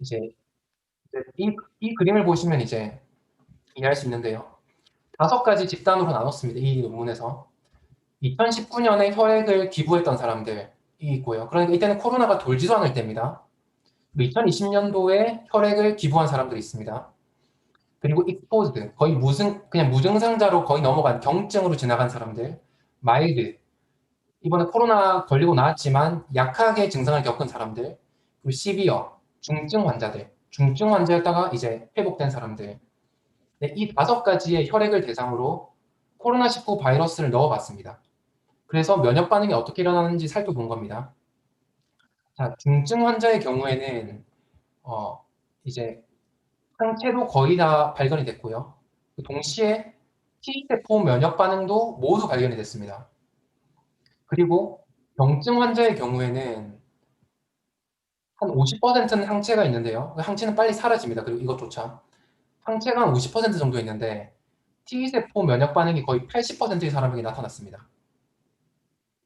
이제 이 그림을 보시면 이제 이해할 수 있는데요. 5가지 집단으로 나눴습니다. 이 논문에서. 2019년에 혈액을 기부했던 사람들이 있고요. 그러니까 이때는 코로나가 돌지도 않을 때입니다. 2020년도에 혈액을 기부한 사람들이 있습니다. 그리고 익스포즈드, 거의 그냥 무증상자로 거의 넘어간 경증으로 지나간 사람들, 마일드, 이번에 코로나 걸리고 나왔지만 약하게 증상을 겪은 사람들, 그리고 시비어, 중증 환자였다가 이제 회복된 사람들. 네, 이 5가지의 혈액을 대상으로 코로나19 바이러스를 넣어봤습니다. 그래서 면역 반응이 어떻게 일어나는지 살펴본 겁니다. 자, 중증 환자의 경우에는 이제 항체도 거의 다 발견이 됐고요. 동시에 T세포 면역 반응도 모두 발견이 됐습니다. 그리고 경증 환자의 경우에는 한 50%는 항체가 있는데요. 항체는 빨리 사라집니다. 그리고 이것조차. 항체가 한 50% 정도 있는데 T세포 면역 반응이 거의 80%의 사람에게 나타났습니다.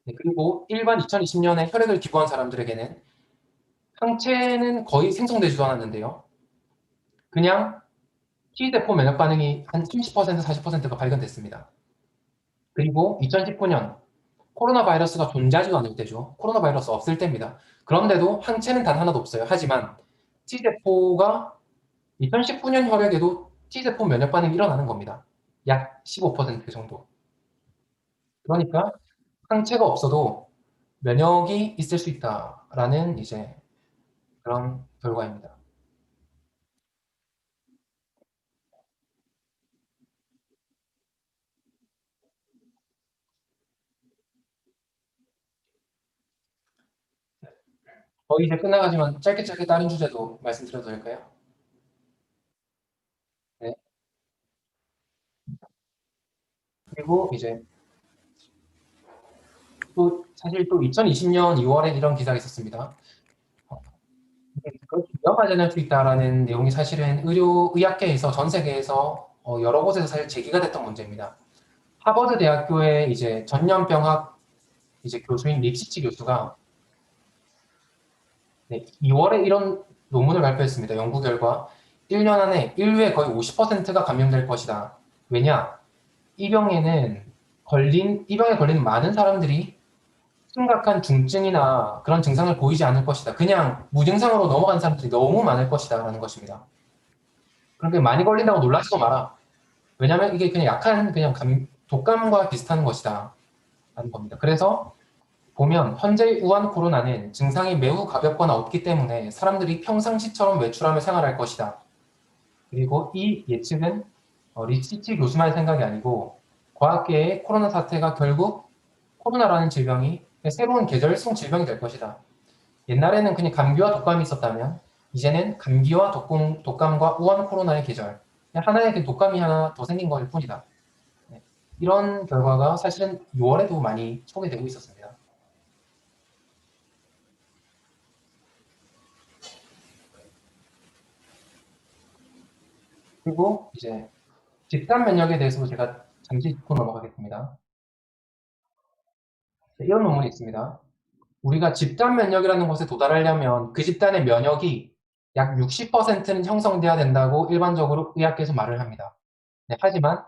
네, 그리고 일반 2020년에 혈액을 기부한 사람들에게는 항체는 거의 생성되지도 않았는데요. 그냥 T세포 면역 반응이 한 30%, 40%가 발견됐습니다. 그리고 2019년 코로나 바이러스가 존재하지도 않을 때죠. 코로나 바이러스 없을 때입니다. 그런데도 항체는 단 하나도 없어요. 하지만 T세포가 2019년 혈액에도 T세포 면역 반응이 일어나는 겁니다. 약 15% 정도. 그러니까 항체가 없어도 면역이 있을 수 있다라는 이제 그런 결과입니다. 거의 이제 끝나가지만 짧게 다른 주제도 말씀드려도 될까요? 네. 그리고 이제 또 사실 또 2020년 2월에 이런 기사가 있었습니다. 그렇게 위험하지 않을 수 있다라는 내용이 사실은 의학계에서 전 세계에서 여러 곳에서 사실 제기가 됐던 문제입니다. 하버드 대학교의 이제 전염병학 이제 교수인 립시치 교수가 2월에 이런 논문을 발표했습니다. 연구 결과 1년 안에 인류의 거의 50%가 감염될 것이다. 왜냐? 이 병에 걸린 많은 사람들이 심각한 중증이나 그런 증상을 보이지 않을 것이다. 그냥 무증상으로 넘어간 사람들이 너무 많을 것이다. 라는 것입니다. 그렇게 많이 걸린다고 놀라지도 마라. 왜냐하면 이게 그냥 약한 독감과 비슷한 것이다. 라는 겁니다. 그래서 보면 현재 우한 코로나는 증상이 매우 가볍거나 없기 때문에 사람들이 평상시처럼 외출하며 생활할 것이다. 그리고 이 예측은 리치치 교수만의 생각이 아니고 과학계의 코로나 사태가 결국 코로나라는 질병이 새로운 계절성 질병이 될 것이다. 옛날에는 그냥 감기와 독감이 있었다면 이제는 감기와 독감과 우한 코로나의 계절, 하나의 그 독감이 하나 더 생긴 것일 뿐이다. 네. 이런 결과가 사실은 6월에도 많이 소개되고 있었습니다. 그리고 이제 집단 면역에 대해서도 제가 잠시 짚고 넘어가겠습니다. 네, 이런 논문이 있습니다. 우리가 집단 면역이라는 것에 도달하려면 그 집단의 면역이 약 60%는 형성돼야 된다고 일반적으로 의학계에서 말을 합니다. 네, 하지만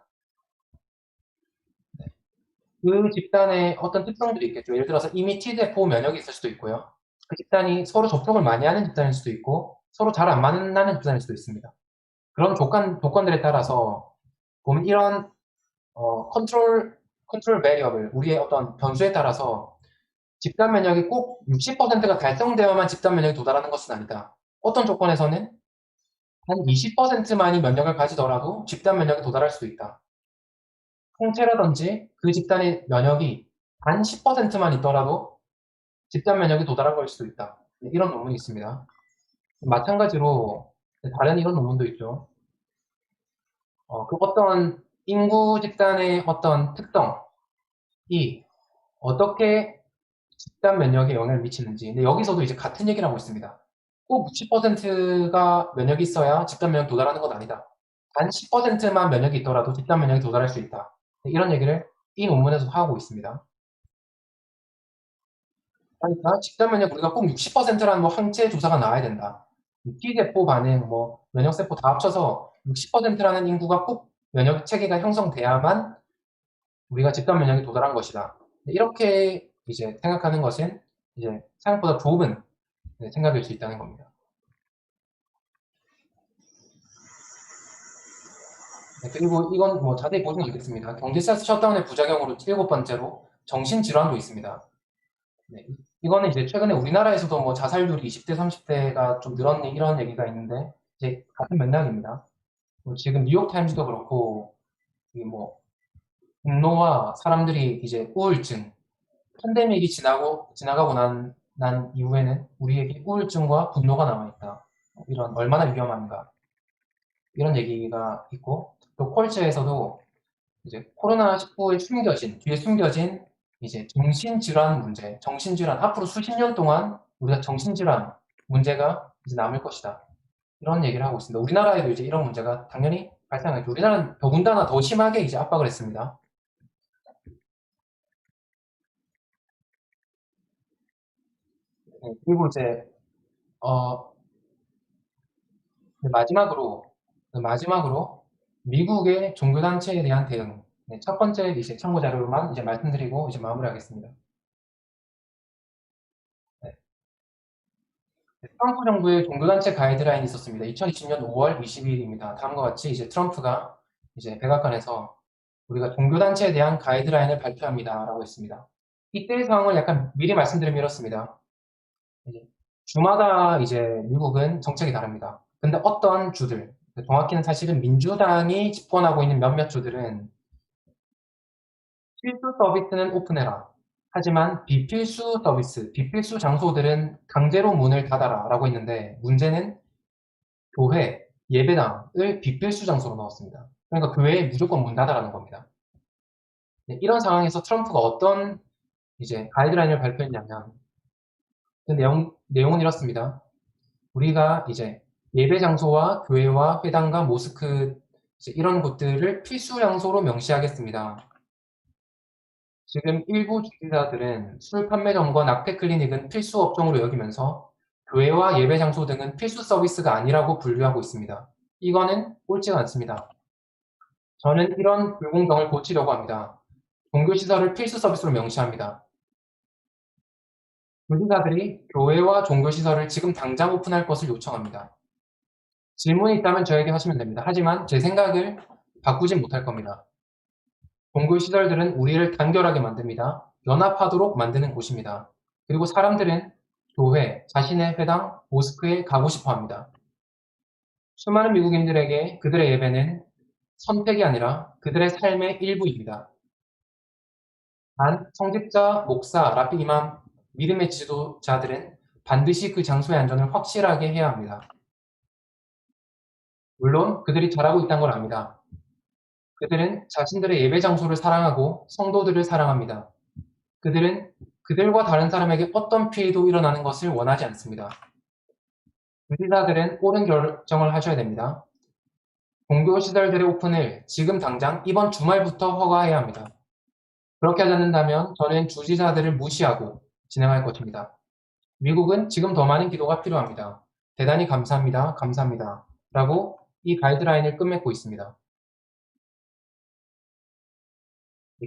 그 집단의 어떤 특성들이 있겠죠. 예를 들어서 이미 T세포 면역이 있을 수도 있고요. 그 집단이 서로 접촉을 많이 하는 집단일 수도 있고 서로 잘 안 만나는 집단일 수도 있습니다. 그런 조건들에 따라서 보면 이런 컨트롤 베리어블, 우리의 어떤 변수에 따라서 집단 면역이 꼭 60%가 달성되어야만 집단 면역이 도달하는 것은 아니다. 어떤 조건에서는 한 20%만이 면역을 가지더라도 집단 면역에 도달할 수도 있다. 통째라든지 그 집단의 면역이 단 10%만 있더라도 집단 면역에 도달한 걸 수도 있다. 이런 논문이 있습니다. 마찬가지로 다른 이런 논문도 있죠. 그 어떤 인구 집단의 어떤 특성이 어떻게 집단 면역에 영향을 미치는지. 근데 여기서도 이제 같은 얘기를 하고 있습니다. 꼭 60%가 면역이 있어야 집단 면역 도달하는 건 아니다. 단 10%만 면역이 있더라도 집단 면역에 도달할 수 있다. 이런 얘기를 이 논문에서 하고 있습니다. 그러니까 집단 면역 우리가 꼭 60%라는 뭐 항체 조사가 나와야 된다. T세포 반응, 뭐 면역세포 다 합쳐서 60%라는 인구가 꼭 면역 체계가 형성돼야만 우리가 집단 면역에 도달한 것이다. 이렇게 이제 생각하는 것은 이제 생각보다 좁은 생각일 수 있다는 겁니다. 그리고 이건 뭐 자세히 보시면 알겠습니다. 경제 셧다운의 부작용으로 7번째로 정신질환도 있습니다. 네, 이거는 이제 최근에 우리나라에서도 뭐 자살률이 20대, 30대가 좀 늘었네 이런 얘기가 있는데 이제 같은 맥락입니다. 지금 뉴욕타임즈도 그렇고 뭐 분노와 사람들이 이제 우울증, 팬데믹이 지나가고 난 이후에는 우리에게 우울증과 분노가 남아있다. 이런 얼마나 위험한가 이런 얘기가 있고 또 컬처에서도 이제 코로나19에 뒤에 숨겨진 이제 정신질환 문제, 정신질환 앞으로 수십 년 동안 우리가 정신질환 문제가 이제 남을 것이다. 이런 얘기를 하고 있습니다. 우리나라에도 이제 이런 문제가 당연히 발생하겠죠. 우리나라는 더군다나 더 심하게 이제 압박을 했습니다. 네, 그리고 이제 마지막으로 미국의 종교단체에 대한 대응. 네, 첫 번째 이제 참고 자료로만 이제 말씀드리고 이제 마무리하겠습니다. 네. 트럼프 정부의 종교단체 가이드라인이 있었습니다. 2020년 5월 20일입니다. 다음과 같이 이제 트럼프가 이제 백악관에서 우리가 종교단체에 대한 가이드라인을 발표합니다라고 했습니다. 이때의 상황을 약간 미리 말씀드리면 이렇습니다. 주마다 이제 미국은 정책이 다릅니다. 근데 어떤 주들, 정확히는 사실은 민주당이 집권하고 있는 몇몇 주들은 필수 서비스는 오픈해라. 하지만 비필수 서비스, 비필수 장소들은 강제로 문을 닫아라 라고 했는데 문제는 교회, 예배당을 비필수 장소로 넣었습니다. 그러니까 교회에 무조건 문 닫아라는 겁니다. 네, 이런 상황에서 트럼프가 어떤 이제 가이드라인을 발표했냐면 그 내용은 이렇습니다. 우리가 이제 예배 장소와 교회와 회당과 모스크 이런 곳들을 필수 장소로 명시하겠습니다. 지금 일부 주지사들은 술 판매점과 낙태 클리닉은 필수 업종으로 여기면서 교회와 예배 장소 등은 필수 서비스가 아니라고 분류하고 있습니다. 이거는 옳지가 않습니다. 저는 이런 불공정을 고치려고 합니다. 종교시설을 필수 서비스로 명시합니다. 주지사들이 교회와 종교시설을 지금 당장 오픈할 것을 요청합니다. 질문이 있다면 저에게 하시면 됩니다. 하지만 제 생각을 바꾸진 못할 겁니다. 종교시설들은 우리를 단결하게 만듭니다. 연합하도록 만드는 곳입니다. 그리고 사람들은 교회, 자신의 회당, 모스크에 가고 싶어 합니다. 수많은 미국인들에게 그들의 예배는 선택이 아니라 그들의 삶의 일부입니다. 단, 성직자, 목사, 라비 이맘, 믿음의 지도자들은 반드시 그 장소의 안전을 확실하게 해야 합니다. 물론 그들이 잘하고 있다는 걸 압니다. 그들은 자신들의 예배 장소를 사랑하고 성도들을 사랑합니다. 그들은 그들과 다른 사람에게 어떤 피해도 일어나는 것을 원하지 않습니다. 주지사들은 옳은 결정을 하셔야 됩니다. 종교 시설들의 오픈을 지금 당장 이번 주말부터 허가해야 합니다. 그렇게 하지 않는다면 저는 주지사들을 무시하고 진행할 것입니다. 미국은 지금 더 많은 기도가 필요합니다. 대단히 감사합니다. 감사합니다. 라고 이 가이드라인을 끝맺고 있습니다.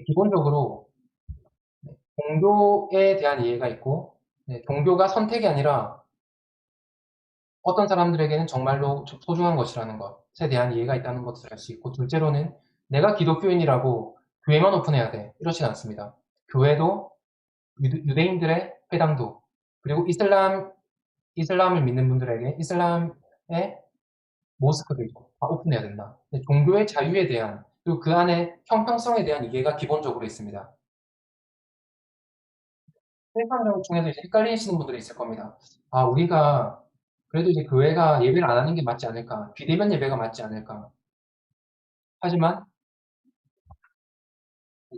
기본적으로 종교에 대한 이해가 있고, 종교가 선택이 아니라 어떤 사람들에게는 정말로 소중한 것이라는 것에 대한 이해가 있다는 것을 알 수 있고, 둘째로는 내가 기독교인이라고 교회만 오픈해야 돼. 이렇진 않습니다. 교회도 유대인들의 회당도, 그리고 이슬람을 믿는 분들에게 이슬람의 모스크도 있고 다 오픈해야 된다. 종교의 자유에 대한, 그리고 그 안에 형평성에 대한 이해가 기본적으로 있습니다. 세상 중에서 이제 헷갈리시는 분들이 있을 겁니다. 아, 우리가 그래도 이제 교회가 예배를 안 하는 게 맞지 않을까? 비대면 예배가 맞지 않을까? 하지만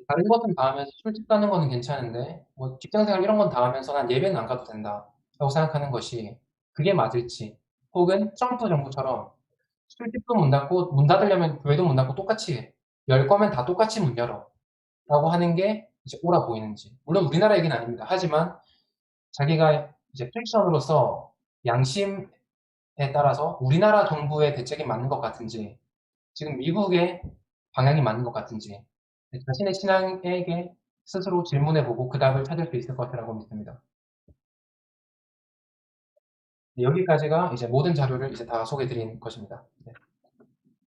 다른 것은 다 하면서 술집 가는 거는 괜찮은데 뭐 직장생활 이런 건 다 하면서 난 예배는 안 가도 된다라고 생각하는 것이 그게 맞을지, 혹은 트럼프 정부처럼 술집도 문 닫고 문 닫으려면 교회도 문 닫고 똑같이 해. 열 거면 다 똑같이 문 열어 라고 하는 게 이제 옳아 보이는지. 물론 우리나라 얘기는 아닙니다. 하지만 자기가 이제 크리스천으로서 양심에 따라서 우리나라 정부의 대책이 맞는 것 같은지, 지금 미국의 방향이 맞는 것 같은지 자신의 신앙에게 스스로 질문해보고 그 답을 찾을 수 있을 것이라고 믿습니다. 여기까지가 이제 모든 자료를 이제 다 소개드린 것입니다. 네.